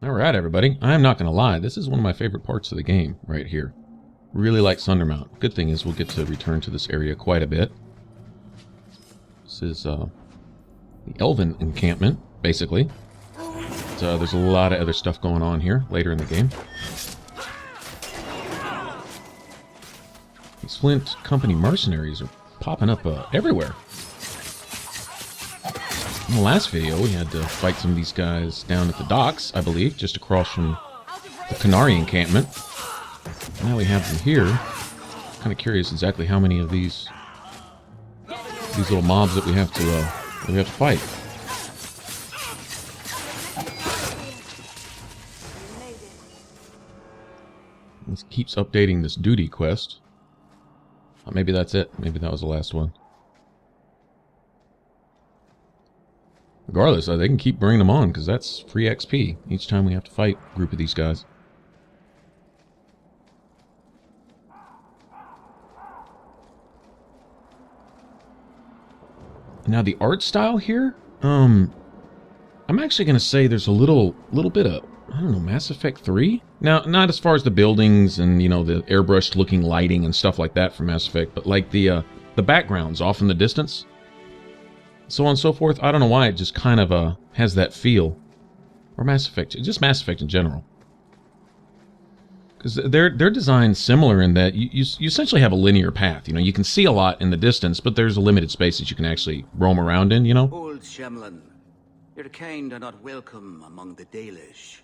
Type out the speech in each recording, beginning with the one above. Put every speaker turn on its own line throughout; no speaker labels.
Alright, everybody. I'm not going to lie. This is one of my favorite parts of the game, right here. Really like Sundermount. Good thing is we'll get to return to this area quite a bit. This is the elven encampment, basically. So, there's a lot of other stuff going on here later in the game. These Flint Company mercenaries are popping up everywhere. In the last video, we had to fight some of these guys down at the docks, I believe, just across from the Canary encampment. Now we have them here. Kind of curious exactly how many of these little mobs that we have to fight. This keeps updating this duty quest. Maybe that's it. Maybe that was the last one. Regardless, they can keep bringing them on, because that's free XP each time we have to fight a group of these guys. Now, the art style here, I'm actually going to say there's a little bit of, I don't know, Mass Effect 3? Now, not as far as the buildings and, you know, the airbrushed-looking lighting and stuff like that from Mass Effect, but like the backgrounds off in the distance. So on and so forth. I don't know why it just kind of has that feel. Or Mass Effect. Just Mass Effect in general. Because they're designed similar in that you essentially have a linear path. You know, you can see a lot in the distance, but there's a limited space that you can actually roam around in, you know?
Old Shemlin, your kind are not welcome among the Dalish.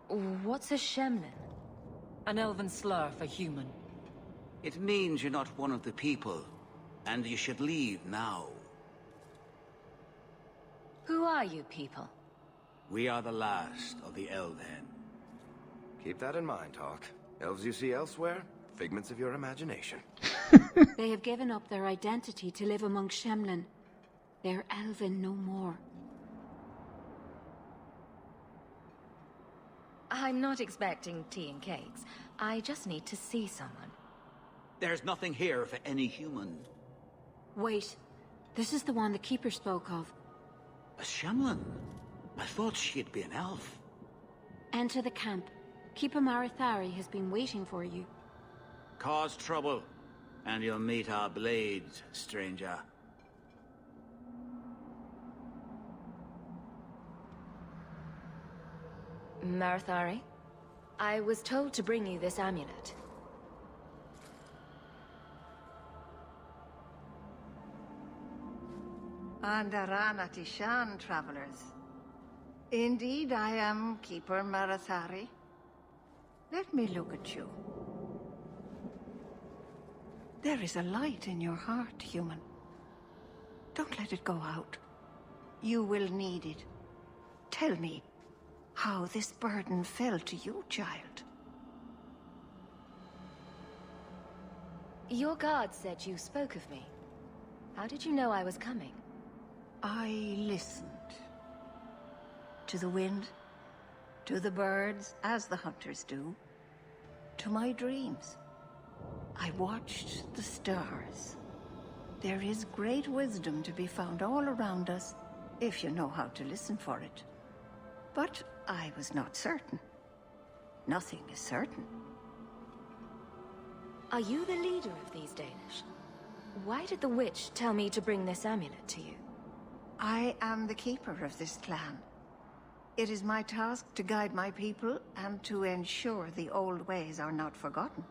What's a Shemlin?
An elven slur for human.
It means you're not one of the people. And you should leave now.
Who are you people?
We are the last of the elven.
Keep that in mind, Hawk. Elves you see elsewhere, figments of your imagination.
They have given up their identity to live among Shemlin. They're elven no more.
I'm not expecting tea and cakes. I just need to see someone.
There's nothing here for any human.
Wait. This is the one the Keeper spoke of.
A Shemlin? I thought she'd be an elf.
Enter the camp. Keeper Marethari has been waiting for you.
Cause trouble, and you'll meet our blades, stranger.
Marethari, I was told to bring you this amulet.
Andaranatishan, travelers. Indeed, I am Keeper Marethari. Let me look at you. There is a light in your heart, human. Don't let it go out. You will need it. Tell me how this burden fell to you, child.
Your guard said you spoke of me. How did you know I was coming?
I listened. To the wind, to the birds, as the hunters do, to my dreams. I watched the stars. There is great wisdom to be found all around us, if you know how to listen for it. But I was not certain. Nothing is certain.
Are you the leader of these Danish? Why did the witch tell me to bring this amulet to you?
I am the keeper of this clan. It is my task to guide my people and to ensure the old ways are not forgotten.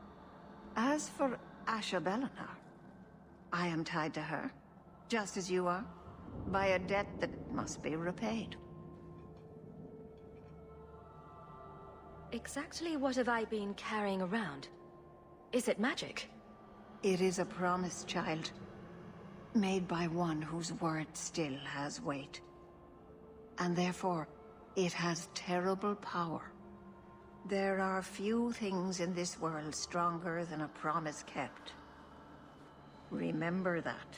As for Asha Belinar, I am tied to her, just as you are, by a debt that must be repaid.
Exactly what have I been carrying around? Is it magic?
It is a promise, child. Made by one whose word still has weight. And therefore, it has terrible power. There are few things in this world stronger than a promise kept. Remember that.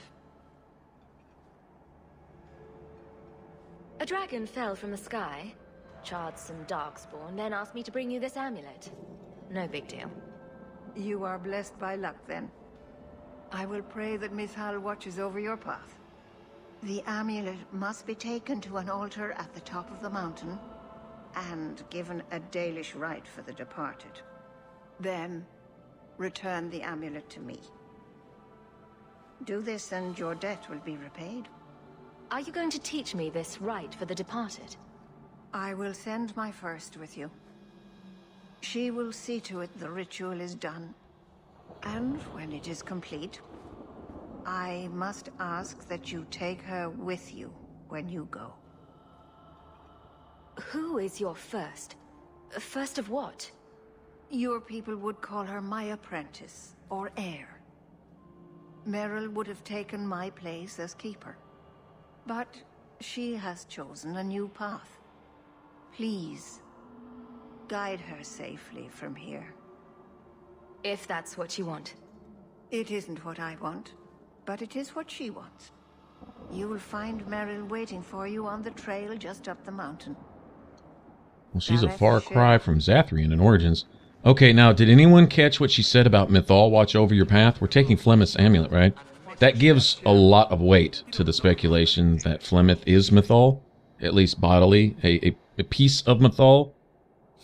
A dragon fell from the sky, charred some darkspawn, then asked me to bring you this amulet. No big deal.
You are blessed by luck, then. I will pray that Mithal watches over your path. The amulet must be taken to an altar at the top of the mountain and given a Dalish rite for the departed. Then, return the amulet to me. Do this and your debt will be repaid.
Are you going to teach me this rite for the departed?
I will send my first with you. She will see to it the ritual is done. And when it is complete, I must ask that you take her with you when you go.
Who is your first? First of what?
Your people would call her my apprentice, or heir. Merrill would have taken my place as keeper. But she has chosen a new path. Please, guide her safely from here.
If that's what you want.
It isn't what I want, but it is what she wants. You will find Merrill waiting for you on the trail just up the mountain.
Well, she's a far cry from Zathrian in Origins. Okay, now, did anyone catch what she said about Mythal watch over your path? We're taking Flemeth's amulet, right? That gives a lot of weight to the speculation that Flemeth is Mythal, at least bodily, a piece of Mythal.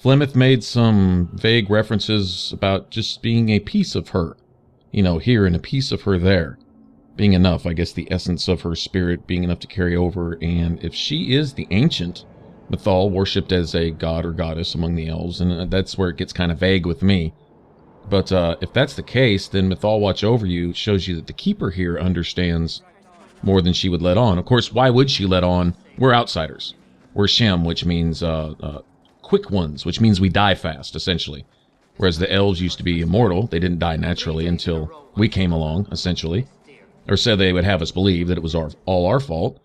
Flemeth made some vague references about just being a piece of her. You know, here and a piece of her there. Being enough, I guess the essence of her spirit being enough to carry over, and if she is the ancient Mythal, worshipped as a god or goddess among the elves, and that's where it gets kind of vague with me. But if that's the case, then Mythal watch over you shows you that the Keeper here understands more than she would let on. Of course, why would she let on? We're outsiders. We're Shem, which means quick ones, which means we die fast, essentially. Whereas the elves used to be immortal. They didn't die naturally until we came along, essentially. Or said they would have us believe that it was all our fault.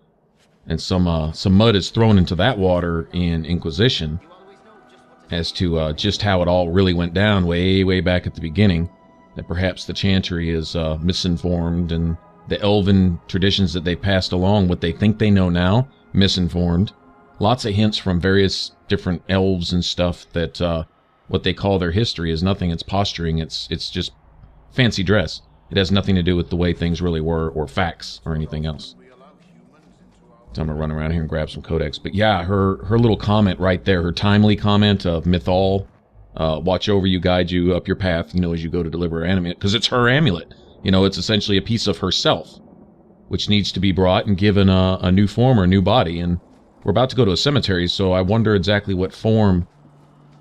And some mud is thrown into that water in Inquisition as to just how it all really went down way back at the beginning. That perhaps the Chantry is misinformed, and the elven traditions that they passed along, what they think they know now, misinformed. Lots of hints from various different elves and stuff that what they call their history is nothing. It's posturing. It's just fancy dress. It has nothing to do with the way things really were, or facts, or anything else. So I'm going to run around here and grab some codex. But yeah, her little comment right there, her timely comment of Mythal, watch over you, guide you up your path, you know, as you go to deliver her amulet. Because it's her amulet. You know, it's essentially a piece of herself, which needs to be brought and given a new form or a new body. And we're about to go to a cemetery, so I wonder exactly what form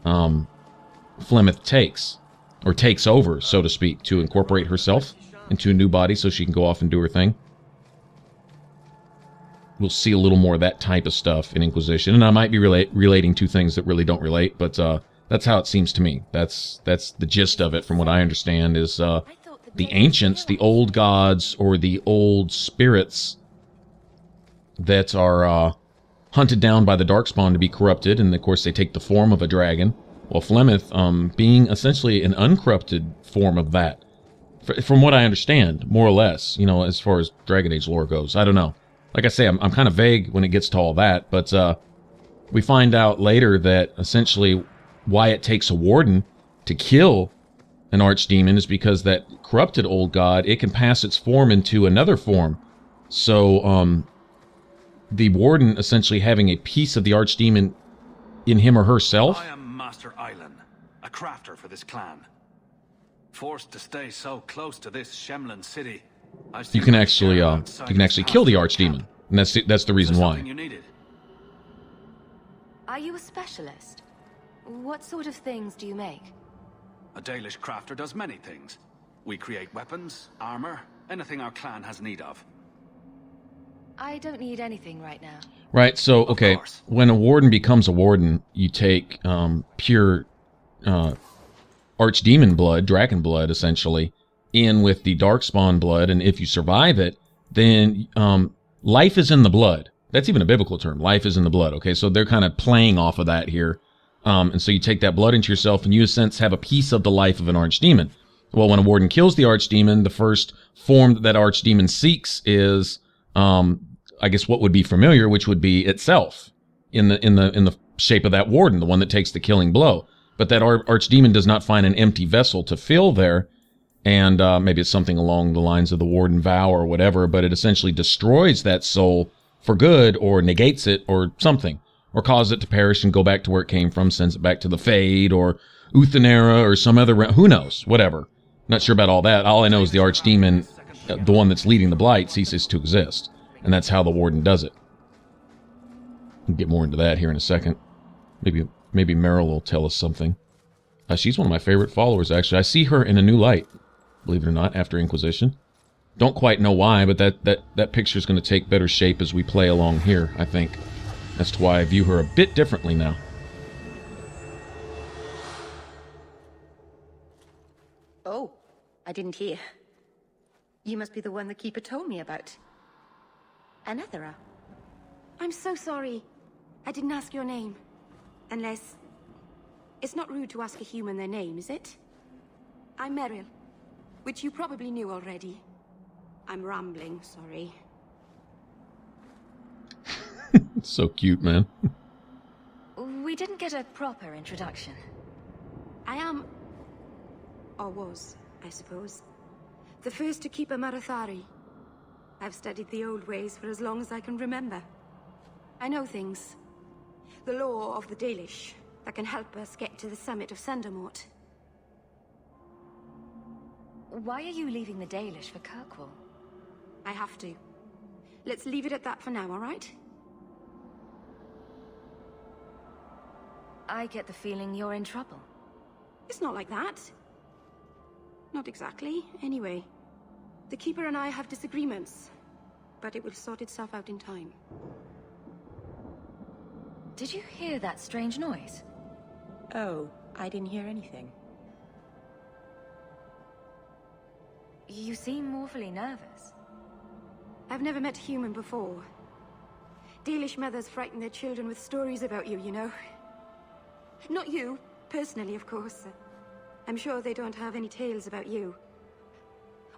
Flemeth takes. Or takes over, so to speak, to incorporate herself into a new body so she can go off and do her thing. We'll see a little more of that type of stuff in Inquisition, and I might be relating two things that really don't relate, but that's how it seems to me. That's the gist of it, from what I understand, is the ancients, the old gods, or the old spirits that are hunted down by the Darkspawn to be corrupted, and of course they take the form of a dragon. Well, Flemeth, being essentially an uncorrupted form of that, from what I understand, more or less, you know, as far as Dragon Age lore goes. I don't know. Like I say, I'm kind of vague when it gets to all that, but we find out later that essentially why it takes a warden to kill an archdemon is because that corrupted old god, it can pass its form into another form. So the warden essentially having a piece of the archdemon in him or herself.
I am Master Aveline, a crafter for this clan. Forced to stay so close to this Shemlin city,
you can actually kill the archdemon, and that's the reason why.
Are you a specialist? What sort of things do you make?
A Dalish crafter does many things. We create weapons, armor, anything our clan has need of.
I don't need anything right now.
Right, so, okay, when a warden becomes a warden, you take pure archdemon blood, dragon blood, essentially, in with the darkspawn blood, and if you survive it, then life is in the blood. That's even a biblical term. Life is in the blood, okay? So they're kind of playing off of that here. And so you take that blood into yourself, and you, in a sense, have a piece of the life of an archdemon. Well, when a warden kills the archdemon, the first form that archdemon seeks is, I guess, what would be familiar, which would be itself in the shape of that warden, the one that takes the killing blow. But that archdemon does not find an empty vessel to fill there. And maybe it's something along the lines of the Warden Vow or whatever, but it essentially destroys that soul for good, or negates it, or something, or causes it to perish and go back to where it came from, sends it back to the Fade, or Uthanera, or some other, who knows, whatever. Not sure about all that. All I know is the Archdemon, the one that's leading the Blight, ceases to exist, and that's how the Warden does it. We'll get more into that here in a second. Maybe Merrill will tell us something. She's one of my favorite followers, actually. I see her in a new light, believe it or not, after Inquisition. Don't quite know why, but that picture's going to take better shape as we play along here, I think. That's why I view her a bit differently now.
Oh, I didn't hear. You must be the one the Keeper told me about. Anethera.
I'm so sorry. I didn't ask your name. Unless... It's not rude to ask a human their name, is it? I'm Merrill, which you probably knew already. I'm rambling, sorry.
It's so cute, man.
We didn't get a proper introduction.
I am... or was, I suppose. The first to keep a Marethari. I've studied the old ways for as long as I can remember. I know things. The law of the Dalish that can help us get to the summit of Sundermount.
Why are you leaving the Dalish for Kirkwall?
I have to. Let's leave it at that for now, all right?
I get the feeling you're in trouble.
It's not like that. Not exactly, anyway. The Keeper and I have disagreements, but it will sort itself out in time.
Did you hear that strange noise?
Oh, I didn't hear anything.
You seem awfully nervous.
I've never met a human before. Dalish mothers frighten their children with stories about you, you know. Not you, personally, of course. I'm sure they don't have any tales about you.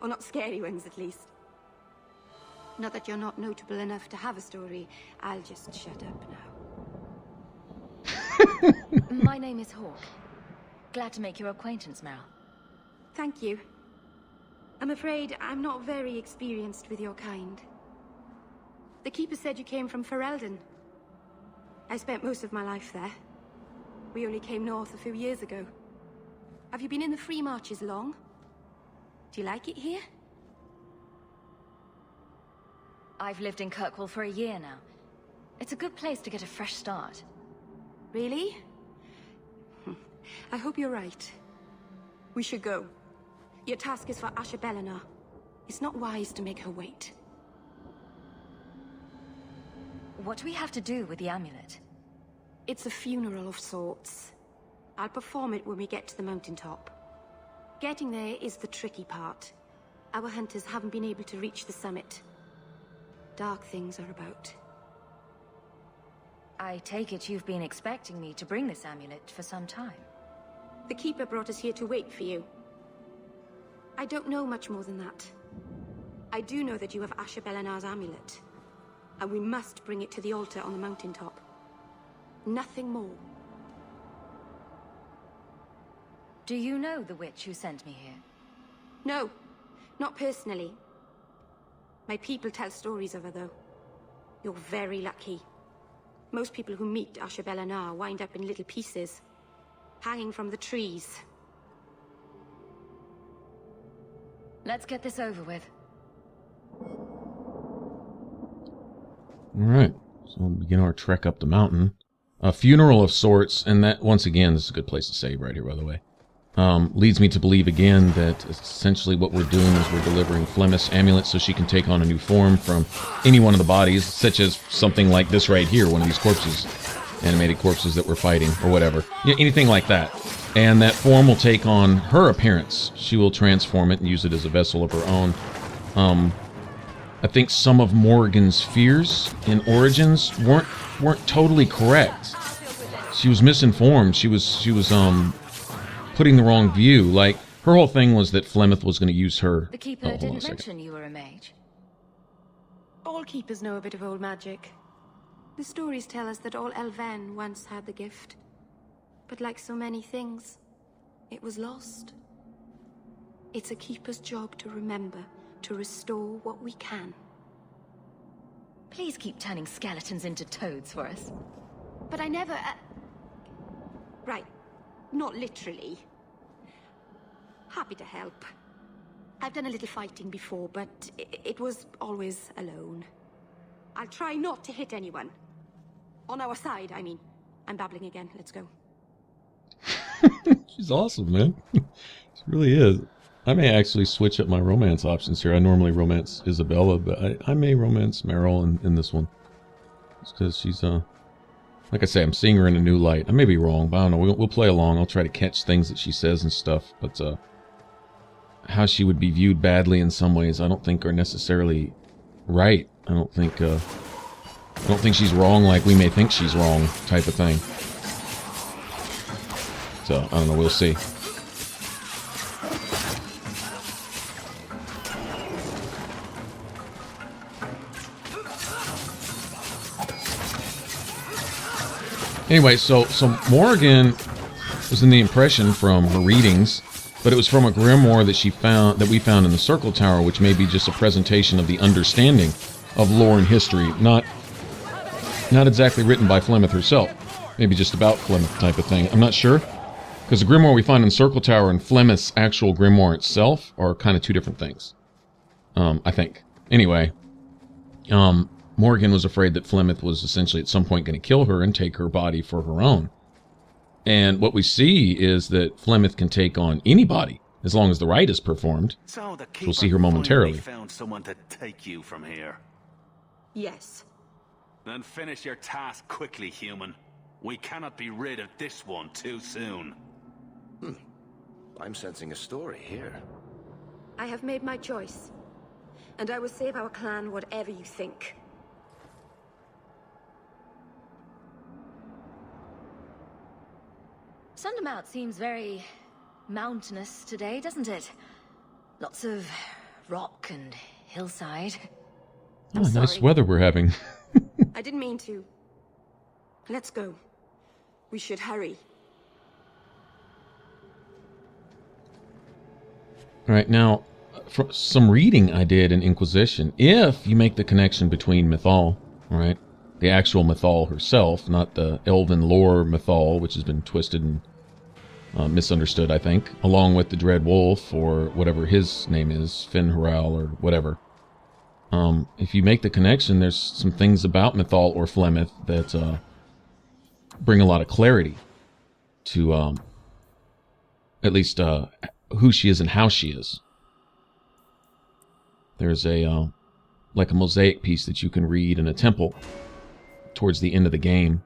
Or not scary ones, at least. Not that you're not notable enough to have a story. I'll just shut up now.
My name is Hawk. Glad to make your acquaintance, Merrill.
Thank you. I'm afraid I'm not very experienced with your kind. The Keeper said you came from Ferelden. I spent most of my life there. We only came north a few years ago. Have you been in the Free Marches long? Do you like it here?
I've lived in Kirkwall for a year now. It's a good place to get a fresh start.
Really? I hope you're right. We should go. Your task is for Asher Bellinar. It's not wise to make her wait.
What do we have to do with the amulet?
It's a funeral of sorts. I'll perform it when we get to the mountaintop. Getting there is the tricky part. Our hunters haven't been able to reach the summit. Dark things are about.
I take it you've been expecting me to bring this amulet for some time.
The Keeper brought us here to wait for you. I don't know much more than that. I do know that you have Asher Bellinar's amulet, and we must bring it to the altar on the mountaintop. Nothing more.
Do you know the witch who sent me here?
No, not personally. My people tell stories of her, though. You're very lucky. Most people who meet Asher Bellinar wind up in little pieces, hanging from the trees.
Let's get this over with.
Alright, so we'll begin our trek up the mountain. A funeral of sorts, and that, once again, this is a good place to save right here, by the way. Leads me to believe again that essentially what we're doing is we're delivering Flemeth's amulet so she can take on a new form from any one of the bodies, such as something like this right here, one of these corpses, animated corpses that we're fighting, or whatever. Yeah, anything like that. And that form will take on her appearance. She will transform it and use it as a vessel of her own. I think some of Morrigan's fears in Origins weren't totally correct. She was misinformed. She was putting the wrong view. Like, her whole thing was that Flemeth was going to use her.
The Keeper didn't mention you were a mage.
All Keepers know a bit of old magic. The stories tell us that all elven once had the gift. But like so many things, it was lost. It's a keeper's job to remember, to restore what we can.
Please keep turning skeletons into toads for us.
But I never... Right. Not literally. Happy to help. I've done a little fighting before, but it was always alone. I'll try not to hit anyone. On our side, I mean. I'm babbling again. Let's go.
She's awesome, man. She really is. I may actually switch up my romance options here. I normally romance Isabella, but I may romance Merrill in this one. Just because she's, like I say, I'm seeing her in a new light. I may be wrong, but I don't know. We'll play along. I'll try to catch things that she says and stuff. But how she would be viewed badly in some ways, I don't think are necessarily right. I don't think she's wrong like we may think she's wrong, type of thing. So I don't know. We'll see. Anyway, so Morrigan was in the impression from her readings, but it was from a grimoire that we found in the Circle Tower, which may be just a presentation of the understanding of lore and history, not exactly written by Flemeth herself. Maybe just about Flemeth type of thing. I'm not sure, because the grimoire we find in Circle Tower and Flemeth's actual grimoire itself are kind of two different things. I think. Anyway, Morgan was afraid that Flemeth was essentially at some point going to kill her and take her body for her own. And what we see is that Flemeth can take on anybody as long as the rite is performed.
So the
We'll see her momentarily.
found someone to take you from here.
Yes.
Then finish your task quickly, human. We cannot be rid of this one too soon.
I'm sensing a story here.
I have made my choice. And I will save our clan whatever you think.
Sundermount seems very mountainous today, doesn't it? Lots of rock and hillside.
Oh, nice weather we're having.
I didn't mean to. Let's go. We should hurry.
All right, now, from some reading I did in Inquisition, if you make the connection between Mythal, right, the actual Mythal herself, not the elven lore Mythal, which has been twisted and misunderstood, I think, along with the Dread Wolf, or whatever his name is, Finn Harel, or whatever. If you make the connection, there's some things about Mythal or Flemeth that bring a lot of clarity to at least who she is and how she is. There's a like a mosaic piece that you can read in a temple towards the end of the game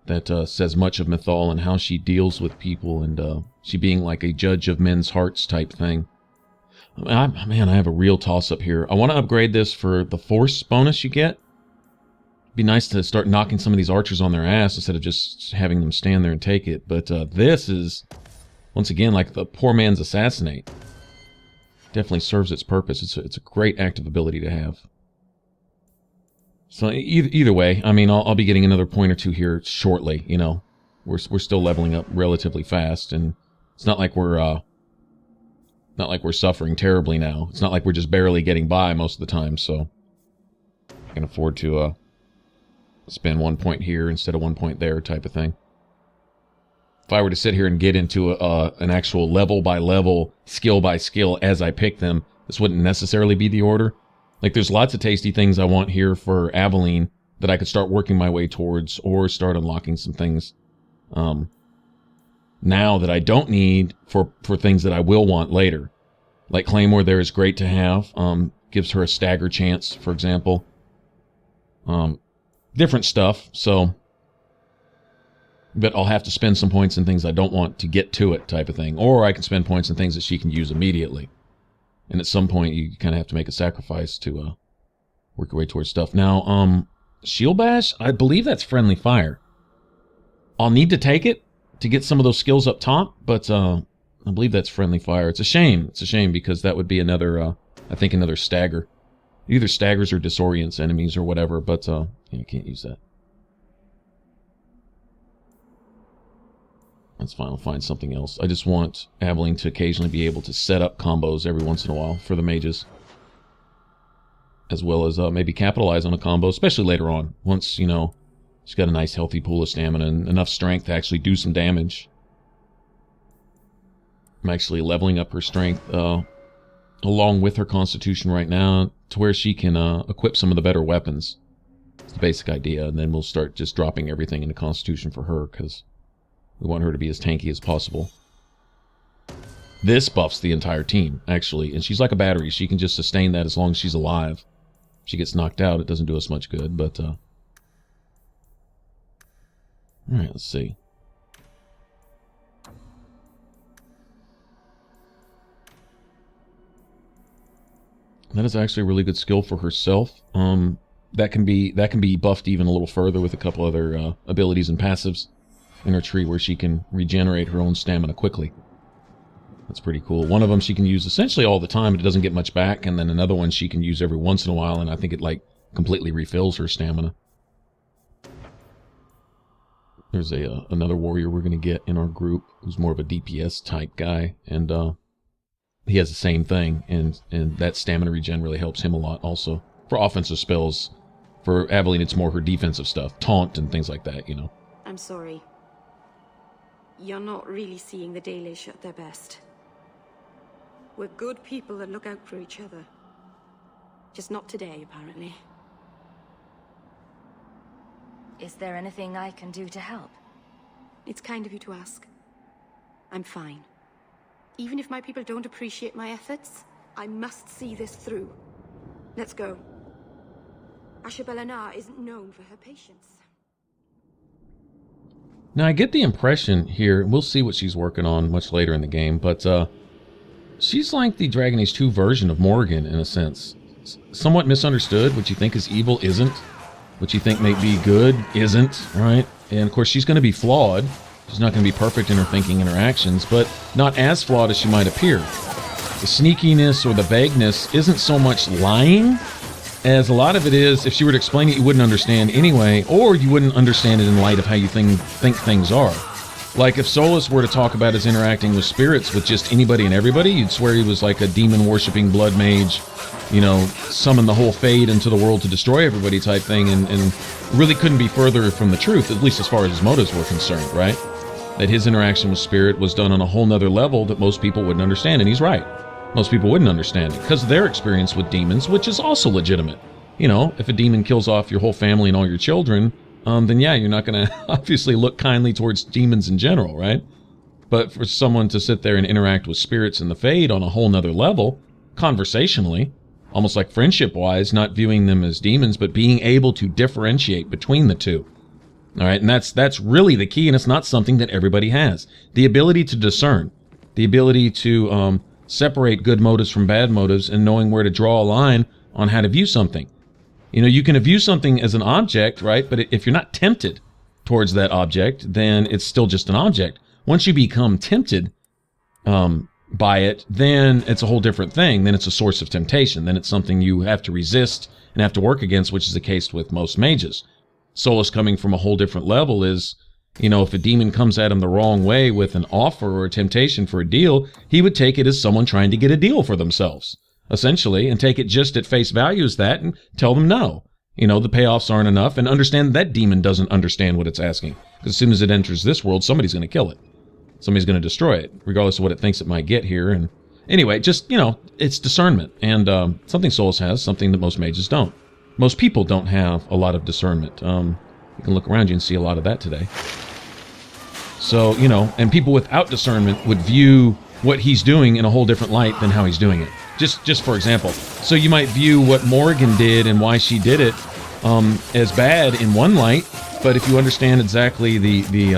that says much of Mythal and how she deals with people, and she being like a judge of men's hearts type thing. Man, I have a real toss-up here. I want to upgrade this for the force bonus you get. It'd be nice to start knocking some of these archers on their ass instead of just having them stand there and take it. But this is, once again, like the poor man's assassinate. Definitely serves its purpose. It's a great active ability to have. So either way, I mean, I'll be getting another point or two here shortly. You know, we're still leveling up relatively fast, and it's not like we're suffering terribly now. It's not like we're just barely getting by most of the time. So I can afford to spend 1 point here instead of 1 point there, type of thing. If I were to sit here and get into an actual level by level, skill by skill as I pick them, this wouldn't necessarily be the order. Like, there's lots of tasty things I want here for Aveline that I could start working my way towards, or start unlocking some things now that I don't need for things that I will want later. Like Claymore there is great to have. Gives her a stagger chance, for example. Different stuff, so... But I'll have to spend some points in things I don't want to get to it, type of thing. Or I can spend points in things that she can use immediately. And at some point, you kind of have to make a sacrifice to work your way towards stuff. Now, Shield Bash, I believe that's friendly fire. I'll need to take it to get some of those skills up top, but I believe that's friendly fire. It's a shame. It's a shame, because that would be another, I think, another stagger. Either staggers or disorients enemies or whatever, but yeah, I can't use that. That's fine. I'll find something else. I just want Aveline to occasionally be able to set up combos every once in a while for the mages. As well as maybe capitalize on a combo, especially later on. Once, you know, she's got a nice healthy pool of stamina and enough strength to actually do some damage. I'm actually leveling up her strength along with her constitution right now to where she can equip some of the better weapons. It's the basic idea, and then we'll start just dropping everything into constitution for her because we want her to be as tanky as possible. This buffs the entire team, actually, and she's like a battery. She can just sustain that as long as she's alive. If she gets knocked out, it doesn't do us much good, but... Alright, let's see. That is actually a really good skill for herself. That can be buffed even a little further with a couple other abilities and passives in her tree where she can regenerate her own stamina quickly. That's pretty cool. One of them she can use essentially all the time, but it doesn't get much back, and then another one she can use every once in a while, and I think it like completely refills her stamina. There's another warrior we're going to get in our group who's more of a DPS type guy, and he has the same thing, and that stamina regen really helps him a lot also. For offensive spells, for Aveline it's more her defensive stuff, taunt and things like that, you know.
I'm sorry. You're not really seeing the Dalish at their best. We're good people that look out for each other. Just not today, apparently.
Is there anything I can do to help?
It's kind of you to ask. I'm fine. Even if my people don't appreciate my efforts, I must see this through. Let's go. Ashabelanar isn't known for her patience.
Now, I get the impression here, we'll see what she's working on much later in the game, but she's like the Dragon Age 2 version of Morrigan, in a sense. Somewhat misunderstood. What you think is evil isn't. What you think may be good isn't, right? And, of course, she's going to be flawed. She's not going to be perfect in her thinking and her actions, but not as flawed as she might appear. The sneakiness or the vagueness isn't so much lying as a lot of it is, if she were to explain it, you wouldn't understand anyway, or you wouldn't understand it in light of how you think things are. Like if Solus were to talk about his interacting with spirits with just anybody and everybody, you'd swear he was like a demon-worshipping blood mage, you know, summon the whole Fade into the world to destroy everybody type thing, and really couldn't be further from the truth, at least as far as his motives were concerned, right? That his interaction with spirit was done on a whole nother level that most people wouldn't understand, and he's right. Most people wouldn't understand it because of their experience with demons, which is also legitimate. You know, if a demon kills off your whole family and all your children, then yeah, you're not going to obviously look kindly towards demons in general, right? But for someone to sit there and interact with spirits in the Fade on a whole nother level, conversationally, almost like friendship-wise, not viewing them as demons, but being able to differentiate between the two. All right, and that's really the key, and it's not something that everybody has. The ability to discern, the ability to separate good motives from bad motives, and knowing where to draw a line on how to view something. You know, you can view something as an object, right? But if you're not tempted towards that object, then it's still just an object. Once you become tempted by it, then it's a whole different thing. Then it's a source of temptation. Then it's something you have to resist and have to work against, which is the case with most mages. Solus coming from a whole different level is, you know, if a demon comes at him the wrong way with an offer or a temptation for a deal, he would take it as someone trying to get a deal for themselves, essentially, and take it just at face value as that and tell them no. You know, the payoffs aren't enough, and understand that demon doesn't understand what it's asking. Because as soon as it enters this world, somebody's going to kill it. Somebody's going to destroy it, regardless of what it thinks it might get here. And anyway, just, you know, it's discernment. And something Solus has, something that most mages don't. Most people don't have a lot of discernment. You can look around you and see a lot of that today. So, you know, and people without discernment would view what he's doing in a whole different light than how he's doing it. Just for example. So you might view what Morrigan did and why she did it as bad in one light, but if you understand exactly the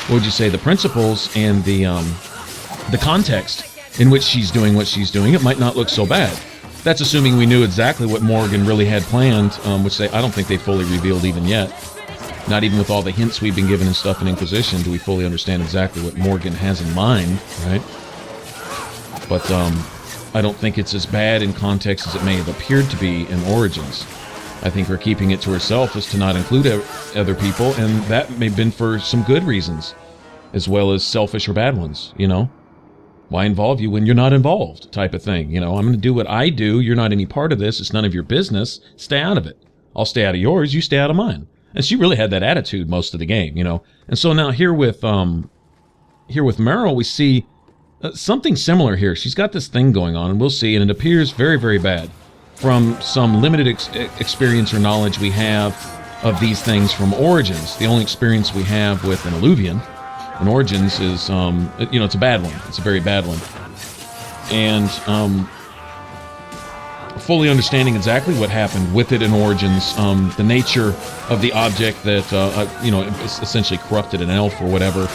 what would you say, the principles and the context in which she's doing what she's doing, it might not look so bad. That's assuming we knew exactly what Morrigan really had planned, which I don't think they fully revealed even yet. Not even with all the hints we've been given and stuff in Inquisition do we fully understand exactly what Morrigan has in mind, right? But I don't think it's as bad in context as it may have appeared to be in Origins. I think her keeping it to herself is to not include other people, and that may have been for some good reasons. as well as selfish or bad ones, you know? Why involve you when you're not involved, type of thing, you know? I'm going to do what I do. You're not any part of this. It's none of your business. Stay out of it. I'll stay out of yours. You stay out of mine. And she really had that attitude most of the game, you know? And so now here with Merrill, we see something similar here. She's got this thing going on, and we'll see, and it appears very, very bad. From some limited experience or knowledge we have of these things from Origins, the only experience we have with an Illuvian in Origins is, you know, it's a bad one. It's a very bad one. And fully understanding exactly what happened with it in Origins, the nature of the object that, you know, essentially corrupted an elf or whatever.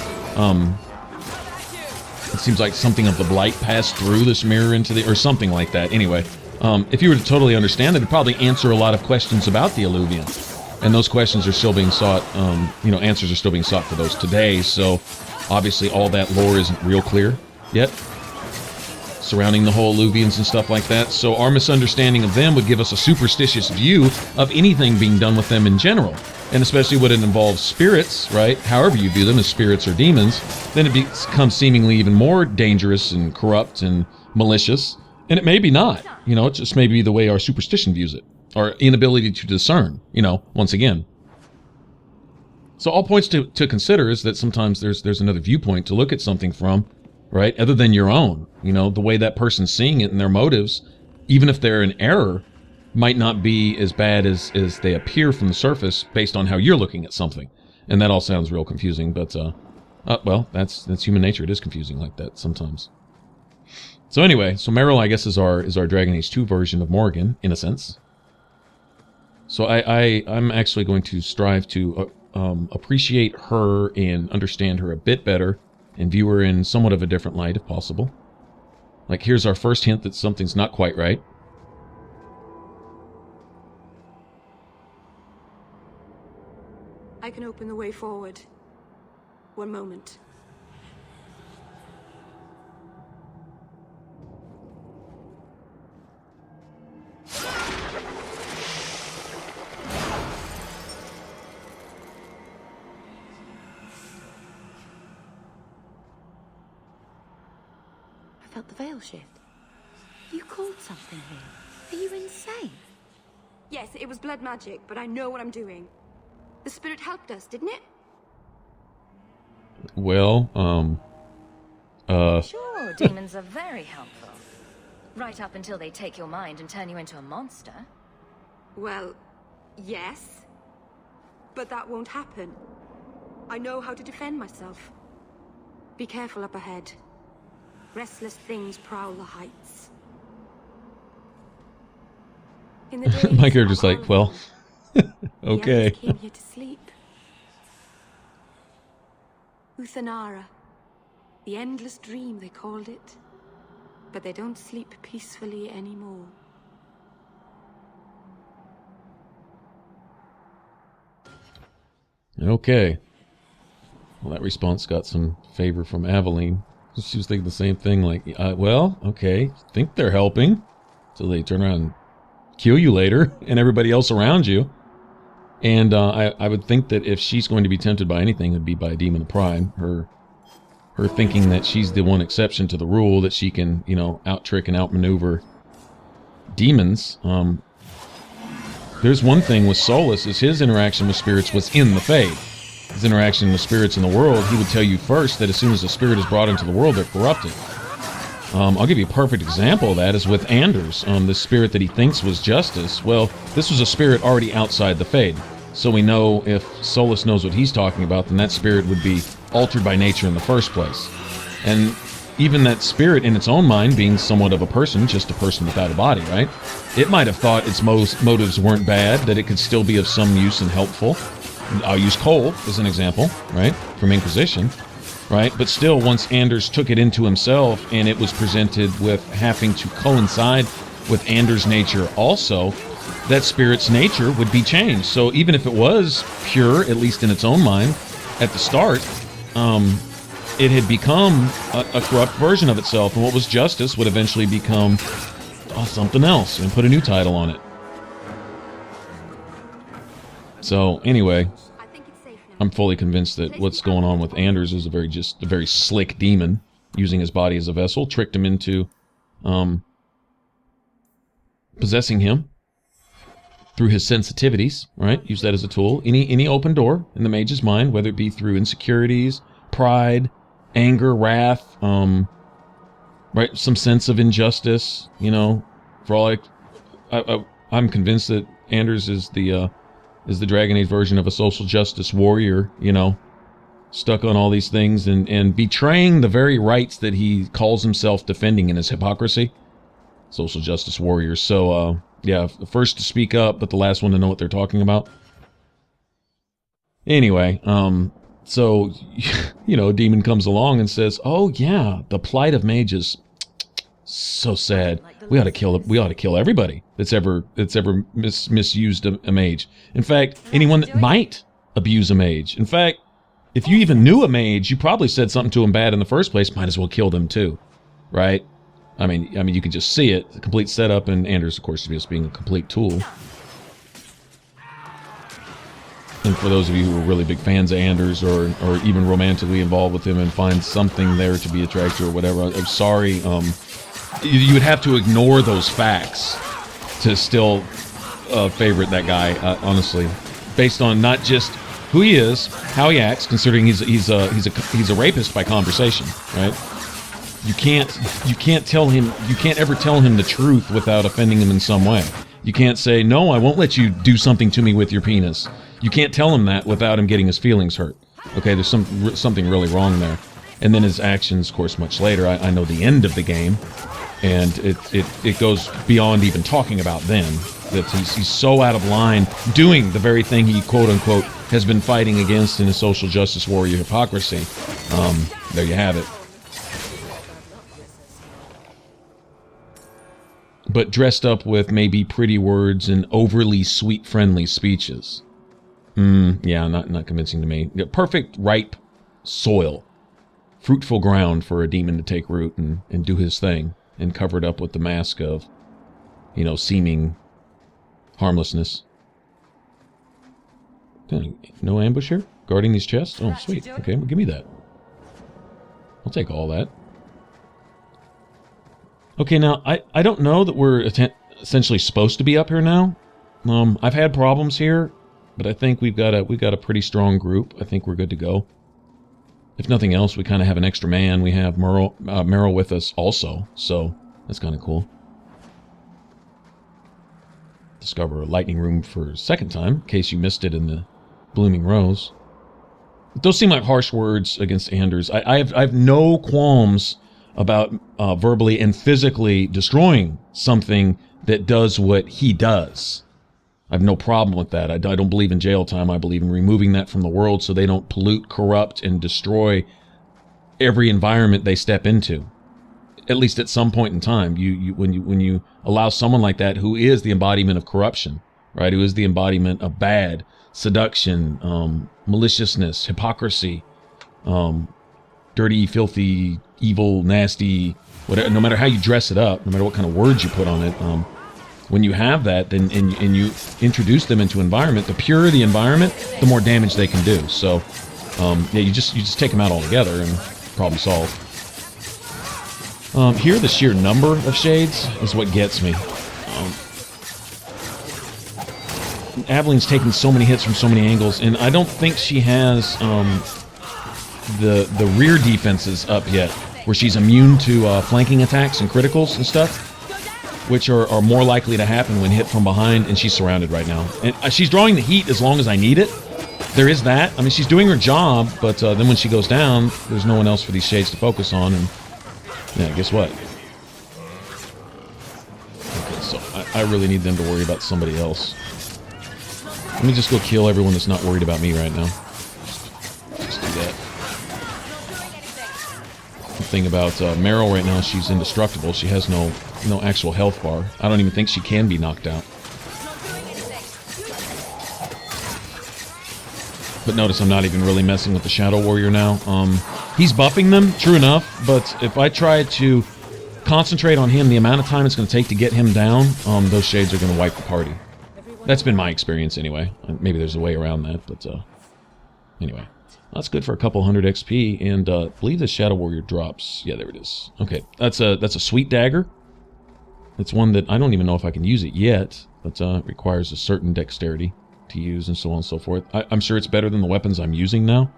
It seems like something of the blight passed through this mirror into the, or something like that. Anyway, if you were to totally understand it, it'd probably answer a lot of questions about the Illuvian. And those questions are still being sought, you know, answers are still being sought for those today. So obviously all that lore isn't real clear yet surrounding the whole Illuvians and stuff like that. So our misunderstanding of them would give us a superstitious view of anything being done with them in general. And especially when it involves spirits, right? However you view them, as spirits or demons, then it becomes seemingly even more dangerous and corrupt and malicious. And it may be not. You know, it just may be the way our superstition views it. Our inability to discern, you know, once again. So all points to consider is that sometimes there's another viewpoint to look at something from, right? Other than your own. You know, the way that person's seeing it and their motives, even if they're in error, might not be as bad as they appear from the surface based on how you're looking at something. And that all sounds real confusing, but, well, that's human nature. It is confusing like that sometimes. So anyway, so Merrill, I guess, is our Dragon Age 2 version of Morrigan, in a sense. So I'm actually going to strive to appreciate her and understand her a bit better and view her in somewhat of a different light, if possible. Like, here's our first hint that something's not quite right.
I can open the way forward. One moment.
I felt the veil shift. You called something here. Are you insane?
Yes, it was blood magic, but I know what I'm doing. The spirit helped us, didn't it?
Well,
Sure, demons are very helpful. Right up until they take your mind and turn you into a monster.
Well, yes. But that won't happen. I know how to defend myself. Be careful up ahead. Restless things prowl the heights. In the days
my character's like, well, okay.
The others came here to sleep. Uthanara. The endless dream, they called it. But they don't sleep peacefully anymore.
Okay. Well, that response got some favor from Aveline. She was thinking the same thing, like, well, okay, think they're helping. So they turn around and kill you later, and everybody else around you. And I would think that if she's going to be tempted by anything, it would be by Demon of Pride. Her thinking that she's the one exception to the rule, that she can, you know, out-trick and outmaneuver demons. There's one thing with Solus, is his interaction with spirits was in the Fade. His interaction with spirits in the world, he would tell you first that as soon as a spirit is brought into the world, they're corrupted. I'll give you a perfect example of that is with Anders, the spirit that he thinks was Justice. Well, this was a spirit already outside the Fade. So we know if Solus knows what he's talking about, then that spirit would be altered by nature in the first place. And even that spirit in its own mind, being somewhat of a person, just a person without a body, right? It might have thought its motives weren't bad, that it could still be of some use and helpful. I'll use Cole as an example, right, from Inquisition, right? But still, once Anders took it into himself and it was presented with having to coincide with Anders' nature also, that spirit's nature would be changed. So even if it was pure, at least in its own mind, at the start, it had become a corrupt version of itself, and what was Justice would eventually become something else and put a new title on it. So anyway, I'm fully convinced that what's going on with Anders is just a very slick demon using his body as a vessel, tricked him into possessing him through his sensitivities, right? Use that as a tool. Any open door in the mage's mind, whether it be through insecurities, pride, anger, wrath, right, some sense of injustice, you know, for all I'm convinced that Anders is the Dragon Age version of a social justice warrior, you know, stuck on all these things and betraying the very rights that he calls himself defending in his hypocrisy. Social justice warriors. So, yeah, the first to speak up, but the last one to know what they're talking about. Anyway, so, you know, a demon comes along and says, "Oh yeah, the plight of mages, so sad. We ought to kill everybody that's ever misused a mage. In fact, anyone that might abuse a mage. In fact, if you even knew a mage, you probably said something to him bad in the first place. Might as well kill them too, right? I mean, you can just see it, the complete setup, and Anders, of course, just being a complete tool. And for those of you who are really big fans of Anders, or even romantically involved with him and find something there to be attracted or whatever, I'm sorry, you would have to ignore those facts to still favorite that guy, honestly, based on not just who he is, how he acts, considering he's a rapist by conversation, right? You can't ever tell him the truth without offending him in some way. You can't say, "No, I won't let you do something to me with your penis." You can't tell him that without him getting his feelings hurt. Okay, there's something really wrong there. And then his actions, of course, much later. I know the end of the game, and it goes beyond even talking about then. That he's so out of line, doing the very thing he quote unquote has been fighting against in his social justice warrior hypocrisy. There you have it. But dressed up with maybe pretty words and overly sweet, friendly speeches. Yeah, not convincing to me. Perfect, ripe soil. Fruitful ground for a demon to take root and do his thing. And covered up with the mask of, you know, seeming harmlessness. No ambush here? Guarding these chests? Oh, sweet. Okay, well, give me that. I'll take all that. Okay, now, I don't know that we're essentially supposed to be up here now. I've had problems here, but I think we've got a pretty strong group. I think we're good to go. If nothing else, we kind of have an extra man. We have Merrill with us also, so that's kind of cool. Discover a lightning room for a second time, in case you missed it in the Blooming Rose. Those seem like harsh words against Anders. I have no qualms about verbally and physically destroying something that does what he does. I have no problem with that. I don't believe in jail time. I believe in removing that from the world so they don't pollute, corrupt, and destroy every environment they step into. At least at some point in time, when you allow someone like that, who is the embodiment of corruption, right? Who is the embodiment of bad, seduction, maliciousness, hypocrisy, dirty, filthy, evil, nasty, whatever. No matter how you dress it up, no matter what kind of words you put on it, when you have that, then and you introduce them into environment, the purer the environment, the more damage they can do. So, yeah, you just take them out altogether and problem solved. Here, the sheer number of shades is what gets me. Aveline's taking so many hits from so many angles, and I don't think she has the rear defenses up yet, where she's immune to flanking attacks and criticals and stuff, which are more likely to happen when hit from behind, and she's surrounded right now. And she's drawing the heat as long as I need it. There is that. I mean, she's doing her job, but then when she goes down, there's no one else for these shades to focus on, and yeah, guess what? Okay, so I really need them to worry about somebody else. Let me just go kill everyone that's not worried about me right now. Just do that. The thing about Merrill right now, she's indestructible. She has no actual health bar. I don't even think she can be knocked out. But notice I'm not even really messing with the Shadow Warrior now. He's buffing them, true enough, but if I try to concentrate on him, the amount of time it's going to take to get him down, those shades are going to wipe the party. That's been my experience anyway. Maybe there's a way around that, but Anyway, that's good for a couple hundred XP, and I believe the Shadow Warrior drops. Yeah, there it is. Okay, that's a sweet dagger. It's one that I don't even know if I can use it yet, but it requires a certain dexterity to use and so on and so forth. I'm sure it's better than the weapons I'm using now,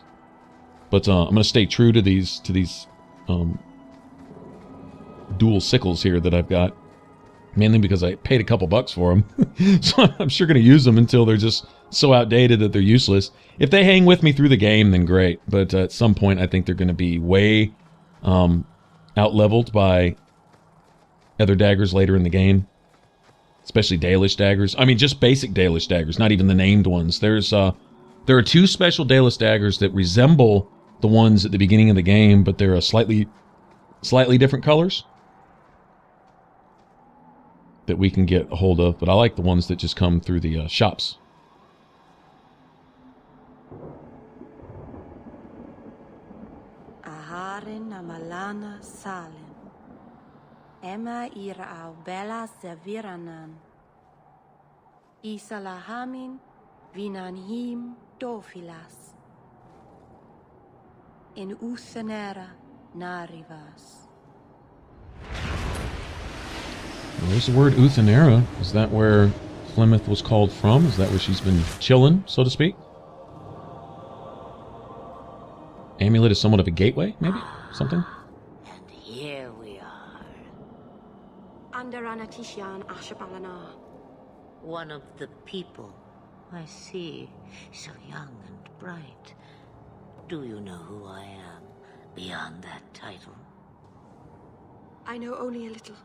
but I'm going to stay true to these dual sickles here that I've got, mainly because I paid a couple bucks for them. So I'm sure going to use them until they're just so outdated that they're useless. If they hang with me through the game, then great, but at some point I think they're going to be way out-leveled by other daggers later in the game, especially Dalish daggers. I mean, just basic Dalish daggers, not even the named ones. There are two special Dalish daggers that resemble the ones at the beginning of the game, but they're slightly different colors that we can get a hold of. But I like the ones that just come through the shops.
Aharin amalana salin. Emma ira au bella seviranan. Isalahamin vinanhim dofilas. In Uthenera narivas.
Well, there's the word Uthenera. Is that where Flemeth was called from? Is that where she's been chilling, so to speak? Amulet is somewhat of a gateway, maybe? Something?
And here we are.
Under Anatishan Ashabalana.
One of the people. I see. So young and bright. Do you know who I am, beyond that title?
I know only a little.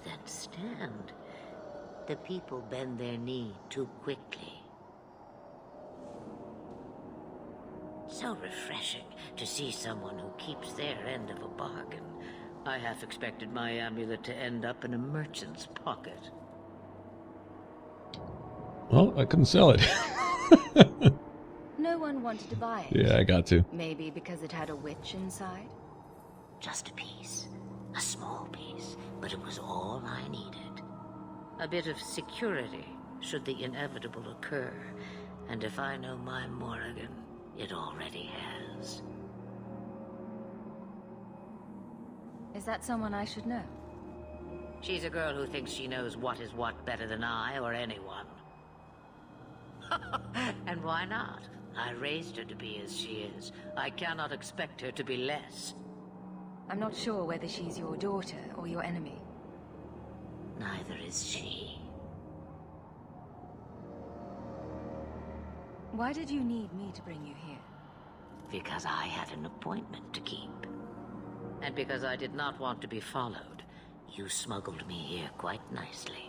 Then stand. The people bend their knee too quickly. So refreshing to see someone who keeps their end of a bargain. I half expected my amulet to end up in a merchant's pocket.
Well, I couldn't sell it.
No one wanted to buy it.
Yeah, I got to.
Maybe because it had a witch inside?
Just a piece. A small piece, but it was all I needed. A bit of security, should the inevitable occur. And if I know my Morrigan, it already has.
Is that someone I should know?
She's a girl who thinks she knows what is what better than I or anyone. And why not? I raised her to be as she is. I cannot expect her to be less.
I'm not sure whether she's your daughter or your enemy.
Neither is she.
Why did you need me to bring you here?
Because I had an appointment to keep. And because I did not want to be followed, you smuggled me here quite nicely.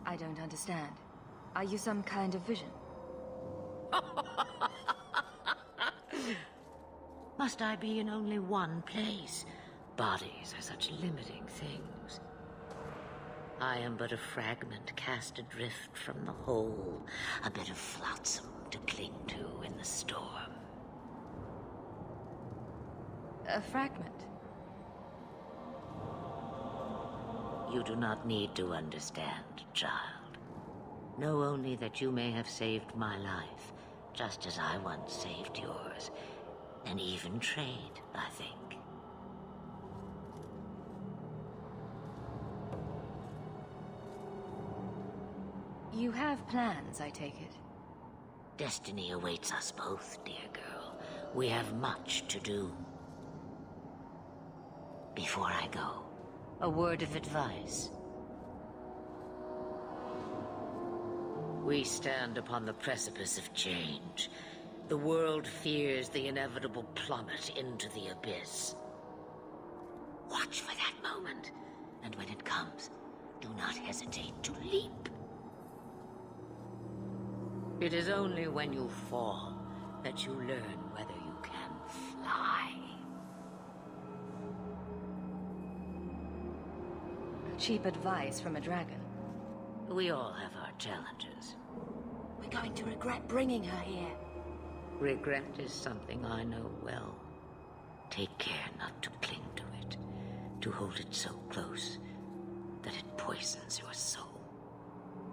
I don't understand. Are you some kind of vision?
Must I be in only one place? Bodies are such limiting things. I am but a fragment cast adrift from the whole, a bit of flotsam to cling to in the storm.
A fragment?
You do not need to understand, child. Know only that you may have saved my life, just as I once saved yours. And even trade, I think.
You have plans, I take it.
Destiny awaits us both, dear girl. We have much to do. Before I go, a word of advice. We stand upon the precipice of change. The world fears the inevitable plummet into the abyss. Watch for that moment, and when it comes, do not hesitate to leap. It is only when you fall that you learn whether you can fly.
Cheap advice from a dragon.
We all have our challenges.
We're going to regret bringing her here.
Regret is something I know well. Take care not to cling to it, to hold it so close that it poisons your soul.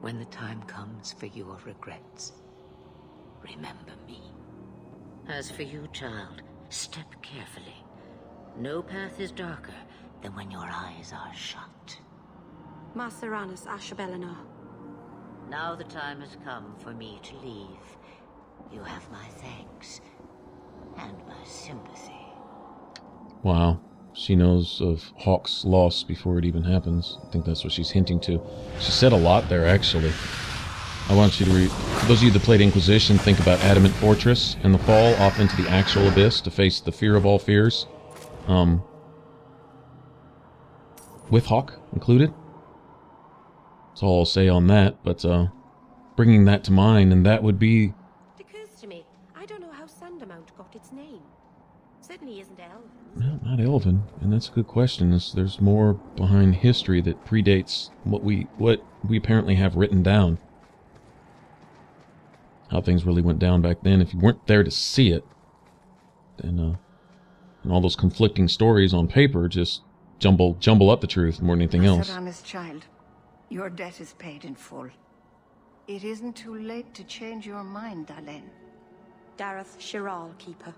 When the time comes for your regrets, remember me. As for you, child, step carefully. No path is darker than when your eyes are shut.
Maceranus Ashabellinar.
Now the time has come for me to leave. You have my thanks and my sympathy.
Wow. She knows of Hawk's loss before it even happens. I think that's what she's hinting to. She said a lot there, actually. I want you to read... For those of you that played Inquisition, think about Adamant Fortress and the fall off into the actual abyss to face the fear of all fears. With Hawk included. That's all I'll say on that, but bringing that to mind, and that would be...
It occurs to me, I don't know how Sundermount got its name. Certainly isn't elven.
No, not elven, and that's a good question. There's more behind history that predates what we apparently have written down. How things really went down back then. If you weren't there to see it, then and all those conflicting stories on paper just jumble up the truth more than anything else.
Maceranus, child, your debt is paid in full. It isn't too late to change your mind, Alain.
Dareth Shiral, Keeper.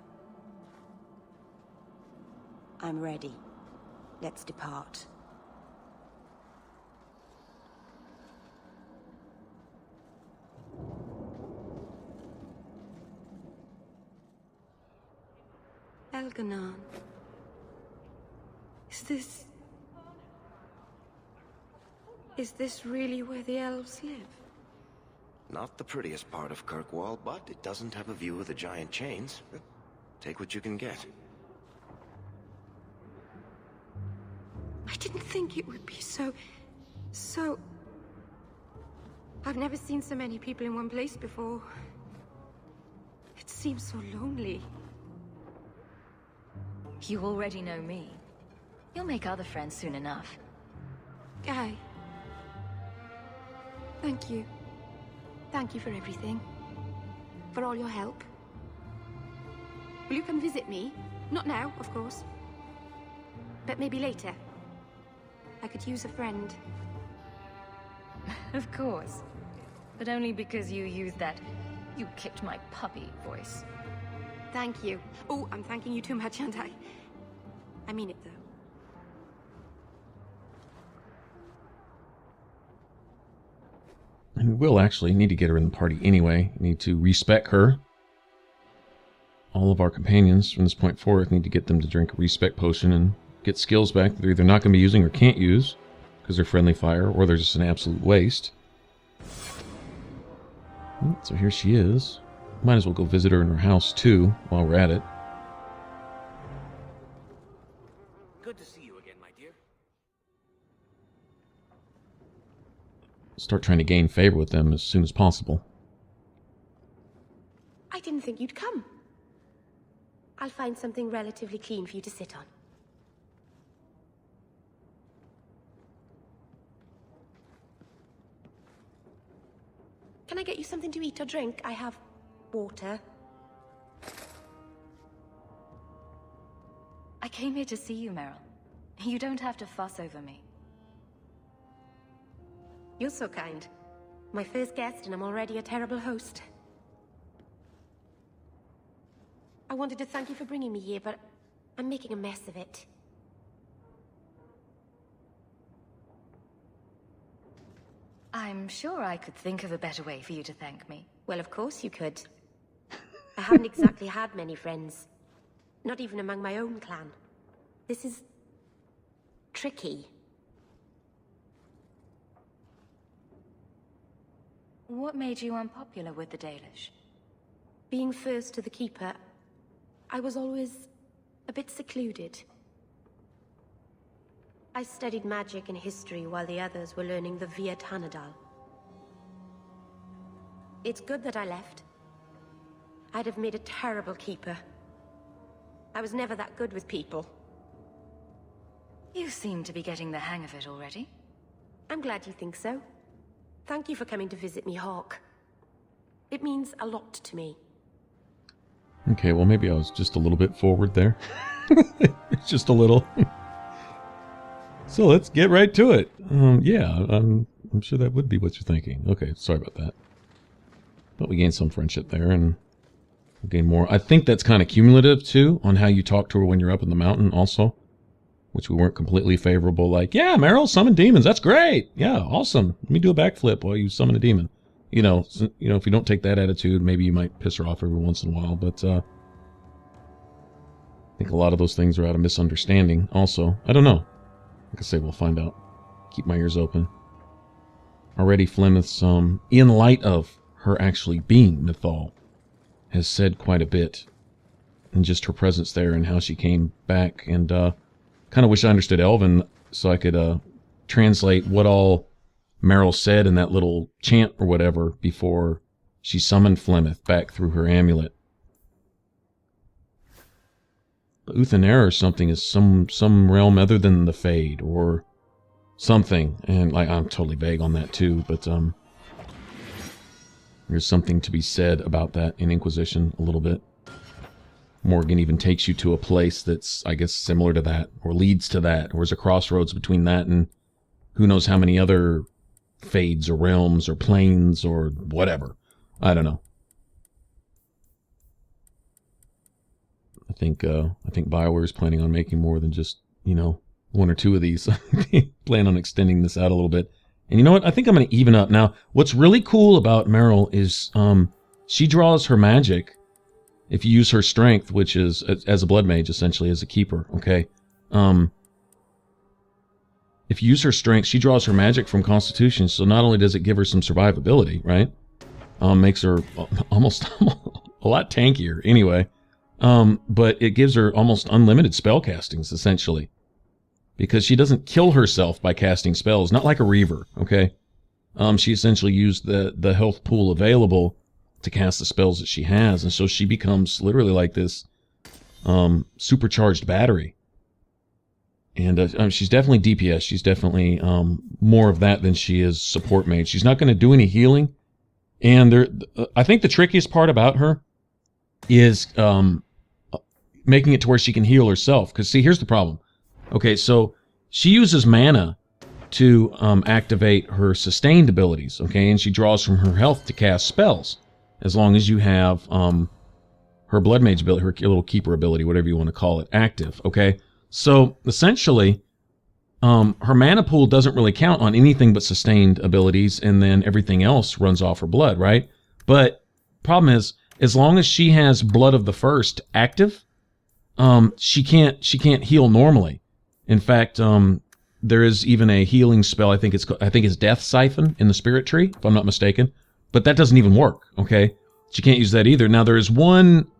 I'm ready. Let's depart. Elganon. Is this really where the elves live?
Not the prettiest part of Kirkwall, but it doesn't have a view of the giant chains. Take what you can get.
I didn't think it would be so... I've never seen so many people in one place before. It seems so lonely.
You already know me. You'll make other friends soon enough.
Guy. Thank you. Thank you for everything. For all your help. Will you come visit me? Not now, of course. But maybe later. I could use a friend.
Of course. But only because you used that "you kicked my puppy" voice.
Thank you. Oh, I'm thanking you too much, aren't I? I mean it, though.
And we will actually need to get her in the party anyway. We need to respec her. All of our companions from this point forward need to get them to drink a respec potion and get skills back that they're either not going to be using or can't use because they're friendly fire or they're just an absolute waste. So here she is. Might as well go visit her in her house too while we're at it.
Good to see you again, my dear.
Start trying to gain favor with them as soon as possible.
I didn't think you'd come. I'll find something relatively clean for you to sit on. Can I get you something to eat or drink? I have water.
I came here to see you, Merrill. You don't have to fuss over me.
You're so kind. My first guest, and I'm already a terrible host. I wanted to thank you for bringing me here, but I'm making a mess of it.
I'm sure I could think of a better way for you to thank me.
Well, of course you could. I haven't exactly had many friends. Not even among my own clan. This is... tricky.
What made you unpopular with the Dalish?
Being first to the Keeper, I was always a bit secluded. I studied magic and history while the others were learning the Via Tanadal. It's good that I left. I'd have made a terrible Keeper. I was never that good with people.
You seem to be getting the hang of it already.
I'm glad you think so. Thank you for coming to visit me, Hawk. It means a lot to me.
Okay, well maybe I was just a little bit forward there. Just a little. So let's get right to it. Yeah, I'm I'm sure that would be what you're thinking. Okay, sorry about that. But we gained some friendship there, and we'll gain more. I think that's kind of cumulative, too, on how you talk to her when you're up in the mountain, also. Which we weren't completely favorable, like, yeah, Merrill, summon demons, that's great! Yeah, awesome. Let me do a backflip while you summon a demon. You know, if you don't take that attitude, maybe you might piss her off every once in a while, but, I think a lot of those things are out of misunderstanding, also. I don't know. Like I say, we'll find out. Keep my ears open. Already Flemeth's, in light of her actually being Mythal, has said quite a bit. And just her presence there and how she came back. And, kind of wish I understood Elven so I could, translate what all Merrill said in that little chant or whatever before she summoned Flemeth back through her amulet. But Uthanera or something is some realm other than the Fade, or something. And like I'm totally vague on that too, but there's something to be said about that in Inquisition a little bit. Morgan even takes you to a place that's, I guess, similar to that, or leads to that, or there's a crossroads between that and who knows how many other Fades or realms or planes or whatever. I don't know. I think BioWare is planning on making more than just, one or two of these. Plan on extending this out a little bit. And you know what? I think I'm going to even up. Now, what's really cool about Merrill is she draws her magic if you use her strength, which is as a blood mage, essentially, as a keeper, okay? If you use her strength, she draws her magic from Constitution, so not only does it give her some survivability, right? Makes her almost a lot tankier, anyway. But it gives her almost unlimited spell castings, essentially. Because she doesn't kill herself by casting spells, not like a Reaver, okay? She essentially used the health pool available to cast the spells that she has, and so she becomes literally like this supercharged battery. And she's definitely DPS. She's definitely more of that than she is support mage. She's not going to do any healing. And I think the trickiest part about her is making it to where she can heal herself. Because, see, here's the problem. Okay, so she uses mana to activate her sustained abilities, okay? And she draws from her health to cast spells, as long as you have her blood mage ability, her little keeper ability, whatever you want to call it, active, okay? So, essentially, her mana pool doesn't really count on anything but sustained abilities, and then everything else runs off her blood, right? But, problem is, as long as she has Blood of the First active, she can't heal normally. In fact, there is even a healing spell. I think it's Death Siphon in the Spirit Tree, if I'm not mistaken. But that doesn't even work. Okay, she can't use that either. Now there is one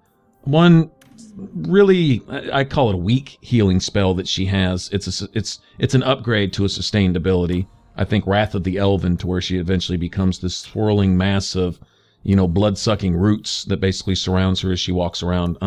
really, I call it a weak healing spell that she has. It's an upgrade to a sustained ability. I think Wrath of the Elven, to where she eventually becomes this swirling mass of, blood-sucking roots that basically surrounds her as she walks around.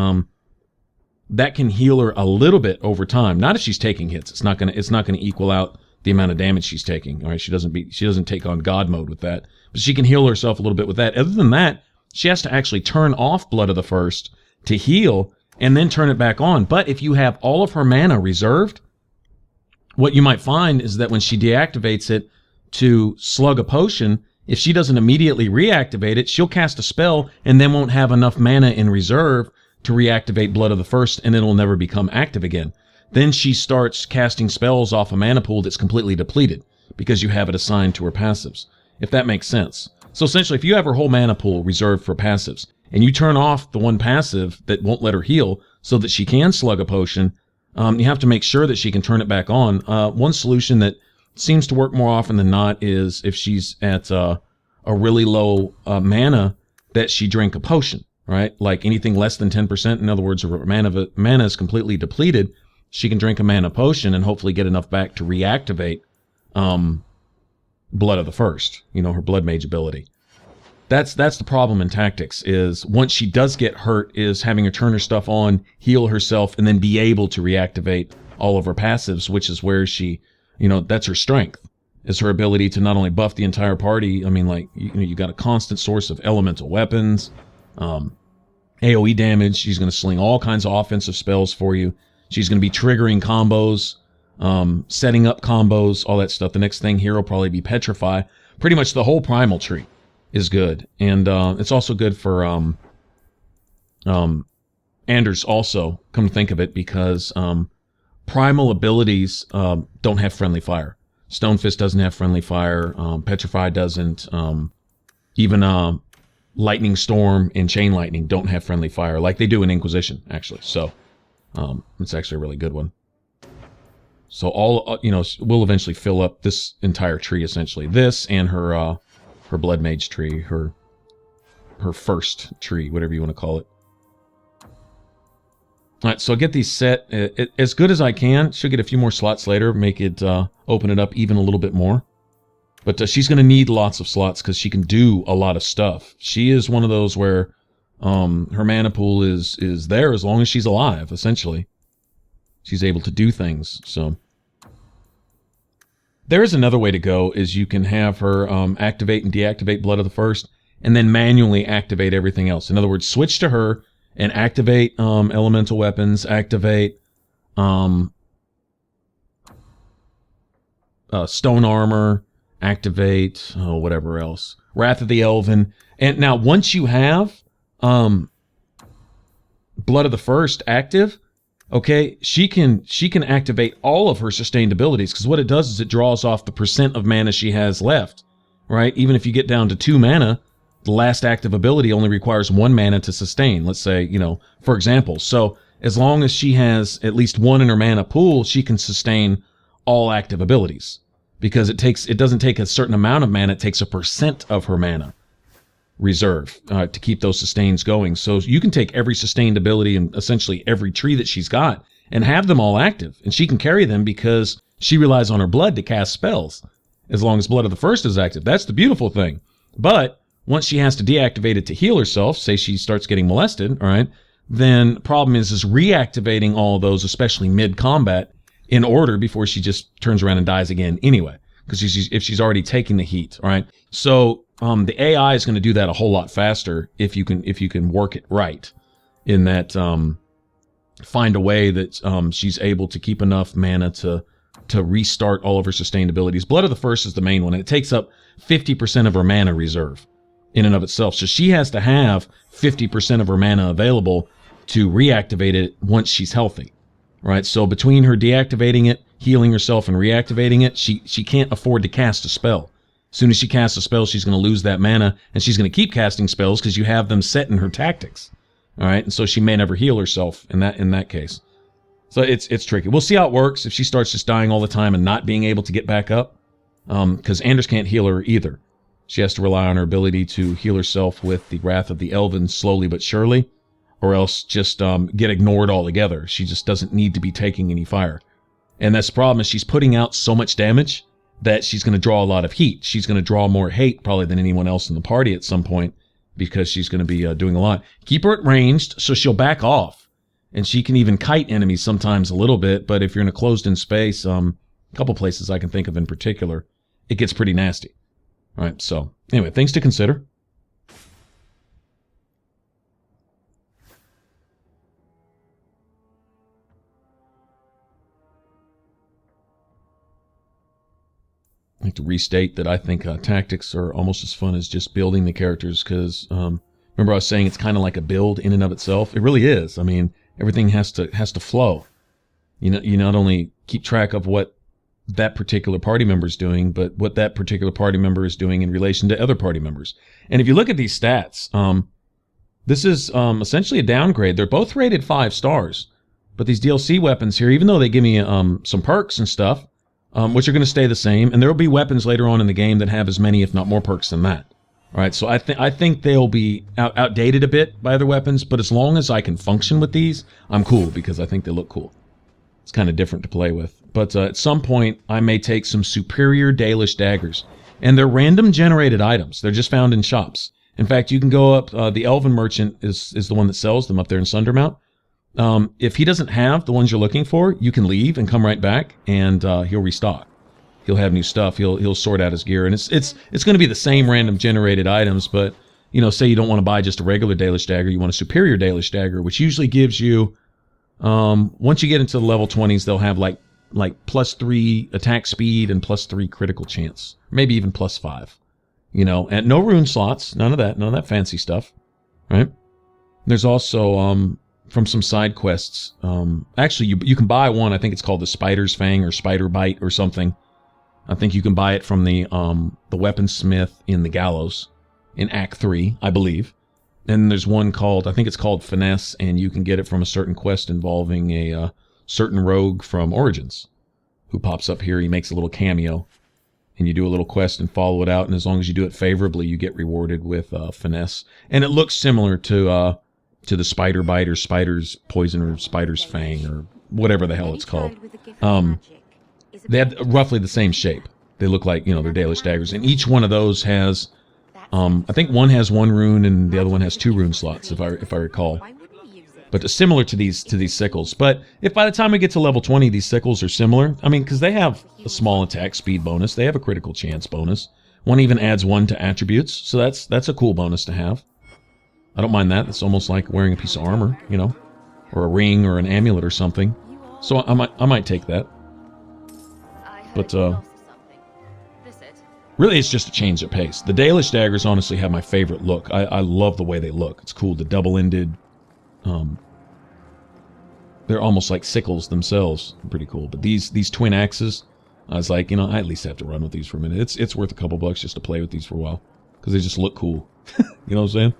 That can heal her a little bit over time. Not if she's taking hits. It's not gonna equal out the amount of damage she's taking. All right, she doesn't take on God mode with that, but she can heal herself a little bit with that. Other than that, she has to actually turn off Blood of the First to heal, and then turn it back on. But if you have all of her mana reserved, what you might find is that when she deactivates it to slug a potion, if she doesn't immediately reactivate it, she'll cast a spell and then won't have enough mana in reserve to reactivate Blood of the First, and it'll never become active again. Then she starts casting spells off a mana pool that's completely depleted because you have it assigned to her passives, if that makes sense. So essentially, if you have her whole mana pool reserved for passives, and you turn off the one passive that won't let her heal so that she can slug a potion, you have to make sure that she can turn it back on. One solution that seems to work more often than not is if she's at a really low mana, that she drink a potion. Right? Like anything less than 10%, in other words, her mana is completely depleted, she can drink a mana potion and hopefully get enough back to reactivate Blood of the First, her blood mage ability. That's the problem in tactics, is once she does get hurt, is having her turn her stuff on, heal herself, and then be able to reactivate all of her passives, which is where she, that's her strength, is her ability to not only buff the entire party. I mean, like, you got a constant source of elemental weapons, AoE damage. She's going to sling all kinds of offensive spells for you. She's going to be triggering combos setting up combos, all that stuff. The next thing here will probably be Petrify. Pretty much the whole primal tree is good. And it's also good for Anders also, come to think of it, because primal abilities don't have friendly fire. Stonefist doesn't have friendly fire. Petrify doesn't. Even Lightning Storm and Chain Lightning don't have friendly fire, like they do in Inquisition, actually. So it's actually a really good one. So all we'll eventually fill up this entire tree, essentially. This and her Blood Mage tree, her first tree, whatever you want to call it. All right, so I'll get these set as good as I can. She'll get a few more slots later, make it open it up even a little bit more. But she's going to need lots of slots because she can do a lot of stuff. She is one of those where her mana pool is there as long as she's alive, essentially. She's able to do things, so... There is another way to go, is you can have her activate and deactivate Blood of the First, and then manually activate everything else. In other words, switch to her and activate elemental weapons, activate stone armor, activate whatever else, Wrath of the Elven. And now once you have Blood of the First active, okay, she can activate all of her sustained abilities, because what it does is it draws off the percent of mana she has left, right? Even if you get down to 2 mana, the last active ability only requires 1 mana to sustain, let's say, for example. So as long as she has at least 1 in her mana pool, she can sustain all active abilities, because it doesn't take a certain amount of mana, it takes a percent of her mana reserve to keep those sustains going. So you can take every sustained ability and essentially every tree that she's got and have them all active, and she can carry them because she relies on her blood to cast spells as long as Blood of the First is active. That's the beautiful thing. But once she has to deactivate it to heal herself, say she starts getting molested, all right, then the problem is reactivating all of those, especially mid-combat, in order before she just turns around and dies again anyway, because if she's already taking the heat, all right? So the AI is going to do that a whole lot faster if you can work it right, in that find a way that she's able to keep enough mana to restart all of her sustained abilities. Blood of the First is the main one, and it takes up 50% of her mana reserve in and of itself. So she has to have 50% of her mana available to reactivate it once she's healthy, right? So between her deactivating it, healing herself, and reactivating it, she can't afford to cast a spell. As soon as she casts a spell, she's going to lose that mana, and she's going to keep casting spells because you have them set in her tactics. All right, and so she may never heal herself in that case. So it's tricky. We'll see how it works if she starts just dying all the time and not being able to get back up, because Anders can't heal her either. She has to rely on her ability to heal herself with the Wrath of the Elven slowly but surely, or else just get ignored altogether. She just doesn't need to be taking any fire. And that's the problem, is she's putting out so much damage that she's going to draw a lot of heat. She's going to draw more hate probably than anyone else in the party at some point, because she's going to be doing a lot. Keep her at ranged so she'll back off, and she can even kite enemies sometimes a little bit, but if you're in a closed-in space, a couple places I can think of in particular, it gets pretty nasty. All right, so anyway, things to consider. I like to restate that I think tactics are almost as fun as just building the characters, because remember I was saying it's kind of like a build in and of itself. It really is. I mean, everything has to flow. You not only keep track of what that particular party member is doing, but what that particular party member is doing in relation to other party members. And if you look at these stats, this is essentially a downgrade. They're both rated 5 stars, but these DLC weapons here, even though they give me some perks and stuff, which are going to stay the same, and there will be weapons later on in the game that have as many, if not more, perks than that. All right, so I think they'll be outdated a bit by other weapons, but as long as I can function with these, I'm cool, because I think they look cool. It's kind of different to play with. But at some point, I may take some superior Dalish daggers. And they're random generated items. They're just found in shops. In fact, you can go up, the Elven Merchant is the one that sells them up there in Sundermount. If he doesn't have the ones you're looking for, you can leave and come right back, and he'll restock. He'll have new stuff. He'll sort out his gear. And it's going to be the same random generated items, but, say you don't want to buy just a regular Dalish dagger, you want a superior Dalish dagger, which usually gives you... once you get into the level 20s, they'll have like like +3 attack speed and +3 critical chance, maybe even +5. You know, and no rune slots, none of that fancy stuff, right? There's also from some side quests. Actually, you can buy one. I think it's called the Spider's Fang or Spider Bite or something. I think you can buy it from the weaponsmith in the Gallows in Act 3, I believe. And there's one called, I think it's called Finesse, and you can get it from a certain quest involving a certain rogue from Origins who pops up here. He makes a little cameo, and you do a little quest and follow it out, and as long as you do it favorably, you get rewarded with Finesse. And it looks similar to the Spider Bite or Spider's Poison or Spider's Fang or whatever the hell it's called. They have roughly the same shape. They look like, you know, they're Dalish daggers, and each one of those has, I think one has 1 rune and the other one has 2 rune slots, if I recall. But similar to these sickles. But if by the time we get to level 20, these sickles are similar, I mean, because they have a small attack speed bonus, they have a critical chance bonus. One even adds 1 to attributes, so that's a cool bonus to have. I don't mind that. It's almost like wearing a piece of armor, you know, or a ring or an amulet or something. So I might take that. But really, it's just a change of pace. The Dalish daggers honestly have my favorite look. I love the way they look. It's cool. The double-ended, they're almost like sickles themselves. Pretty cool. But these twin axes, I was like, you know, I at least have to run with these for a minute. It's worth a couple bucks just to play with these for a while because they just look cool. You know what I'm saying?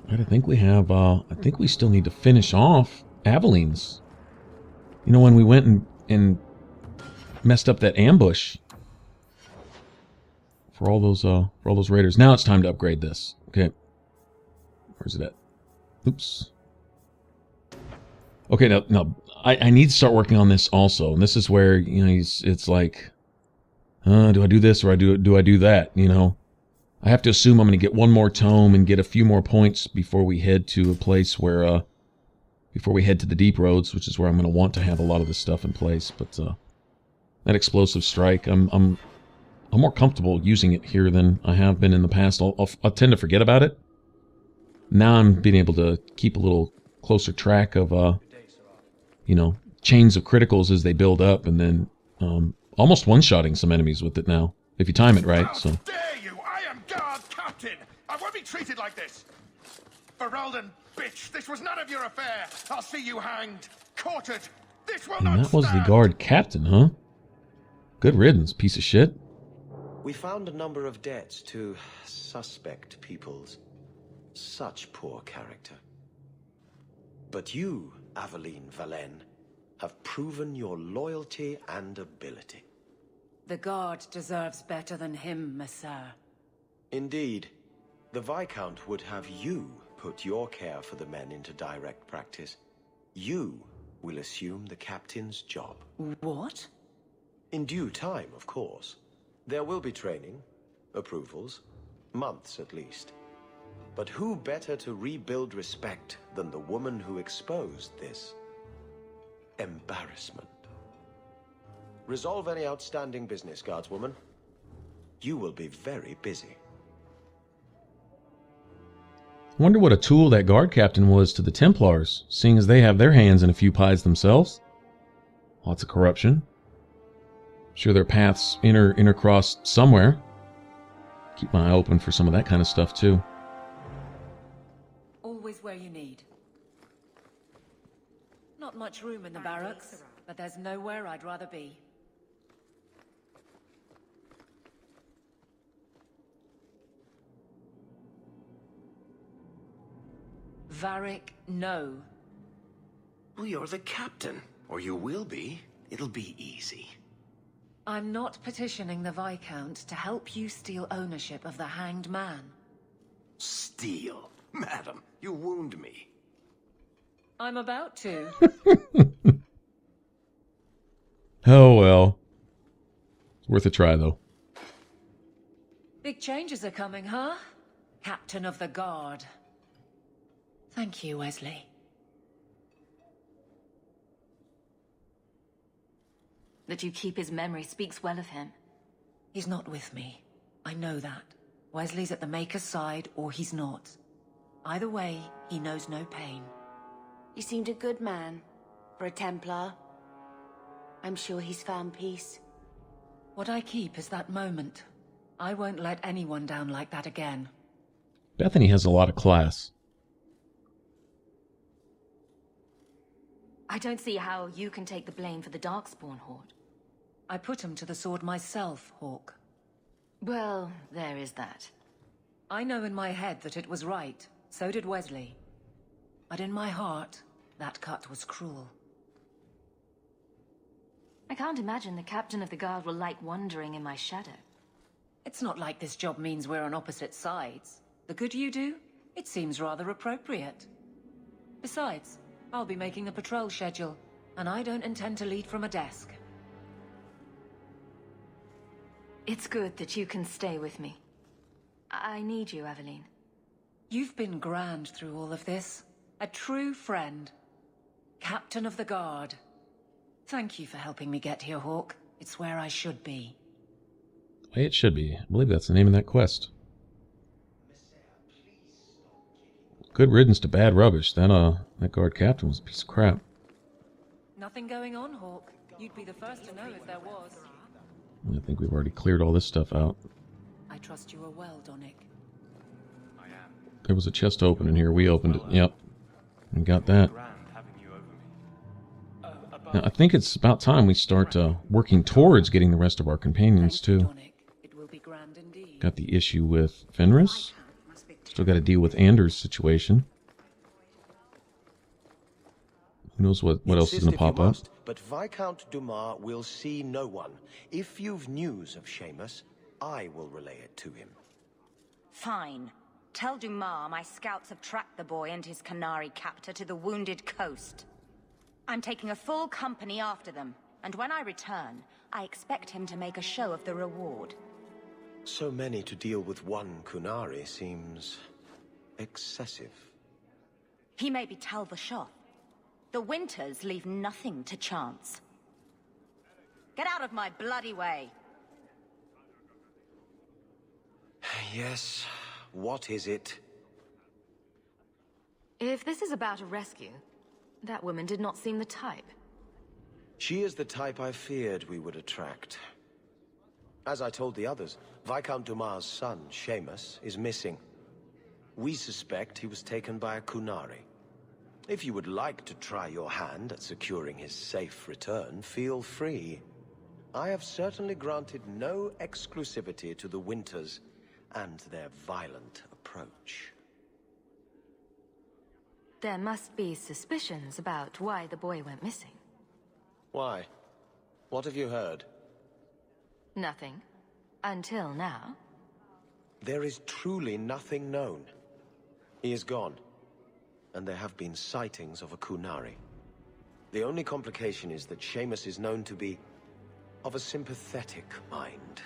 Right, I think we have, I think we still need to finish off Aveline's. You know, when we went and messed up that ambush for all those raiders. Now it's time to upgrade this. Okay. Where's it at? Oops. Okay, now I need to start working on this also. And this is where, you know, it's like, do I do this or do I do that, you know? I have to assume I'm going to get 1 more tome and get a few more points before we head to a place where, before we head to the Deep Roads, which is where I'm going to want to have a lot of this stuff in place. But that explosive strike, I'm more comfortable using it here than I have been in the past. I'll tend to forget about it. Now I'm being able to keep a little closer track of, you know, chains of criticals as they build up, and then almost one-shotting some enemies with it now, if you time it right. So.
I won't be treated like this! Ferelden, bitch, this was none of your affair! I'll see you hanged, quartered! This will not
that was
stand.
the guard captain, huh? Good riddance, piece of shit.
We found a number of debts to suspect peoples. Such poor character. But you, Aveline Valen, have proven your loyalty and ability.
The guard deserves better than him, Messire.
Indeed. The Viscount would have you put your care for the men into direct practice. You will assume the captain's job.
What?
In due time, of course. There will be training, approvals, months at least. But who better to rebuild respect than the woman who exposed this embarrassment? Resolve any outstanding business, guardswoman. You will be very busy.
Wonder what a tool that guard captain was to the Templars, seeing as they have their hands in a few pies themselves. Lots of corruption. Sure their paths intercrossed somewhere. Keep my eye open for some of that kind of stuff too.
Always where you need. Not much room in the barracks, but there's nowhere I'd rather be. Varric, no.
Well, you're the captain. Or you will be. It'll be easy.
I'm not petitioning the Viscount to help you steal ownership of the Hanged Man.
Steal? Madam, you wound me.
I'm about to.
Oh well. It's worth a try though.
Big changes are coming, huh? Captain of the Guard. Thank you, Wesley.
That you keep his memory speaks well of him.
He's not with me. I know that. Wesley's at the Maker's side, or he's not. Either way, he knows no pain.
He seemed a good man. For a Templar. I'm sure he's found peace.
What I keep is that moment. I won't let anyone down like that again.
Bethany has a lot of class.
I don't see how you can take the blame for the Darkspawn Horde.
I put him to the sword myself, Hawk.
Well, there is that.
I know in my head that it was right. So did Wesley. But in my heart, that cut was cruel.
I can't imagine the captain of the guard will like wandering in my shadow.
It's not like this job means we're on opposite sides. The good you do, it seems rather appropriate. Besides, I'll be making the patrol schedule, and I don't intend to lead from a desk.
It's good that you can stay with me. I need you, Aveline.
You've been grand through all of this. A true friend. Captain of the Guard. Thank you for helping me get here, Hawk. It's where I should be.
It should be. I believe that's the name of that quest. Good riddance to bad rubbish. That guard captain was a piece of crap.
Nothing going on, Hawk. You'd be the first to know if there was.
I think we've already cleared all this stuff out.
I trust you are well, Donick.
There was a chest open in here. We opened it. Yep. And got that. Now, I think it's about time we start working towards getting the rest of our companions, too. Got the issue with Fenris. Still got to deal with Anders' situation. Who knows what else is going to pop up?
But Viscount Dumas will see no one. If you've news of Seamus, I will relay it to him.
Fine. Tell Dumas my scouts have tracked the boy and his Canary captor to the Wounded Coast. I'm taking a full company after them, and when I return, I expect him to make a show of the reward.
So many to deal with one Kunari seems excessive.
He may be Talvashoth. The Winters leave nothing to chance. Get out of my bloody way!
Yes, what is it?
If this is about a rescue, that woman did not seem the type.
She is the type I feared we would attract. As I told the others, Viscount Dumas' son, Seamus, is missing. We suspect he was taken by a Kunari. If you would like to try your hand at securing his safe return, feel free. I have certainly granted no exclusivity to the Winters and their violent approach.
There must be suspicions about why the boy went missing.
Why? What have you heard?
Nothing. Until now.
There is truly nothing known. He is gone. And there have been sightings of a Kunari. The only complication is that Seamus is known to be of a sympathetic mind.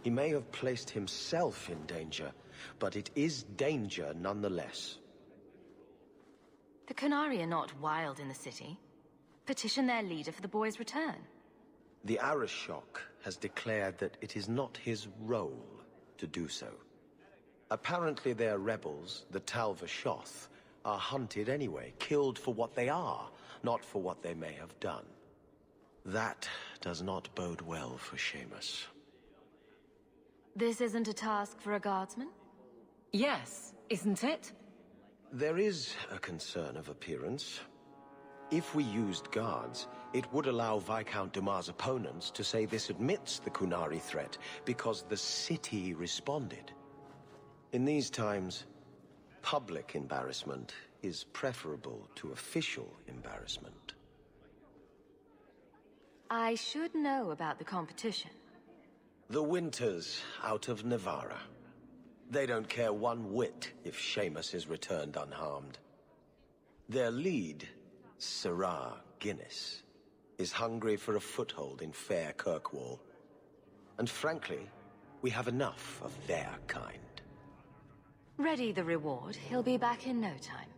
He may have placed himself in danger, but it is danger nonetheless.
The Canari are not wild in the city. Petition their leader for the boy's return.
The Arishok has declared that it is not his role to do so. Apparently their rebels, the Talvashoth, are hunted anyway, killed for what they are, not for what they may have done. That does not bode well for Seamus.
This isn't a task for a guardsman?
Yes, isn't it?
There is a concern of appearance. If we used guards, it would allow Viscount Dumas' opponents to say this admits the Kunari threat because the city responded. In these times, public embarrassment is preferable to official embarrassment.
I should know about the competition.
The Winters out of Navarra. They don't care one whit if Seamus is returned unharmed. Their lead, Sirrah Guinness, is hungry for a foothold in fair Kirkwall. And frankly, we have enough of their kind.
Ready the reward. He'll be back in no time.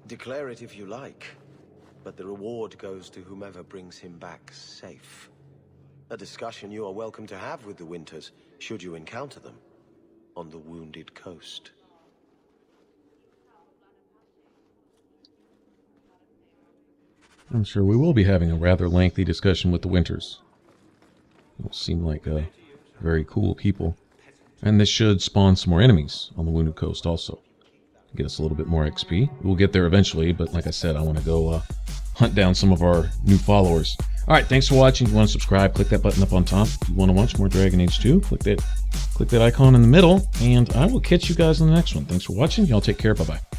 Declare it if you like, but the reward goes to whomever brings him back safe. A discussion you are welcome to have with the Winters, should you encounter them, on the Wounded Coast.
I'm sure we will be having a rather lengthy discussion with the Winters. They seem like very cool people. And this should spawn some more enemies on the Wounded Coast also. Get us a little bit more XP. We'll get there eventually, but like I said, I want to go hunt down some of our new followers. Alright, thanks for watching. If you want to subscribe, click that button up on top. If you want to watch more Dragon Age 2, click that icon in the middle, and I will catch you guys in the next one. Thanks for watching. Y'all take care. Bye-bye.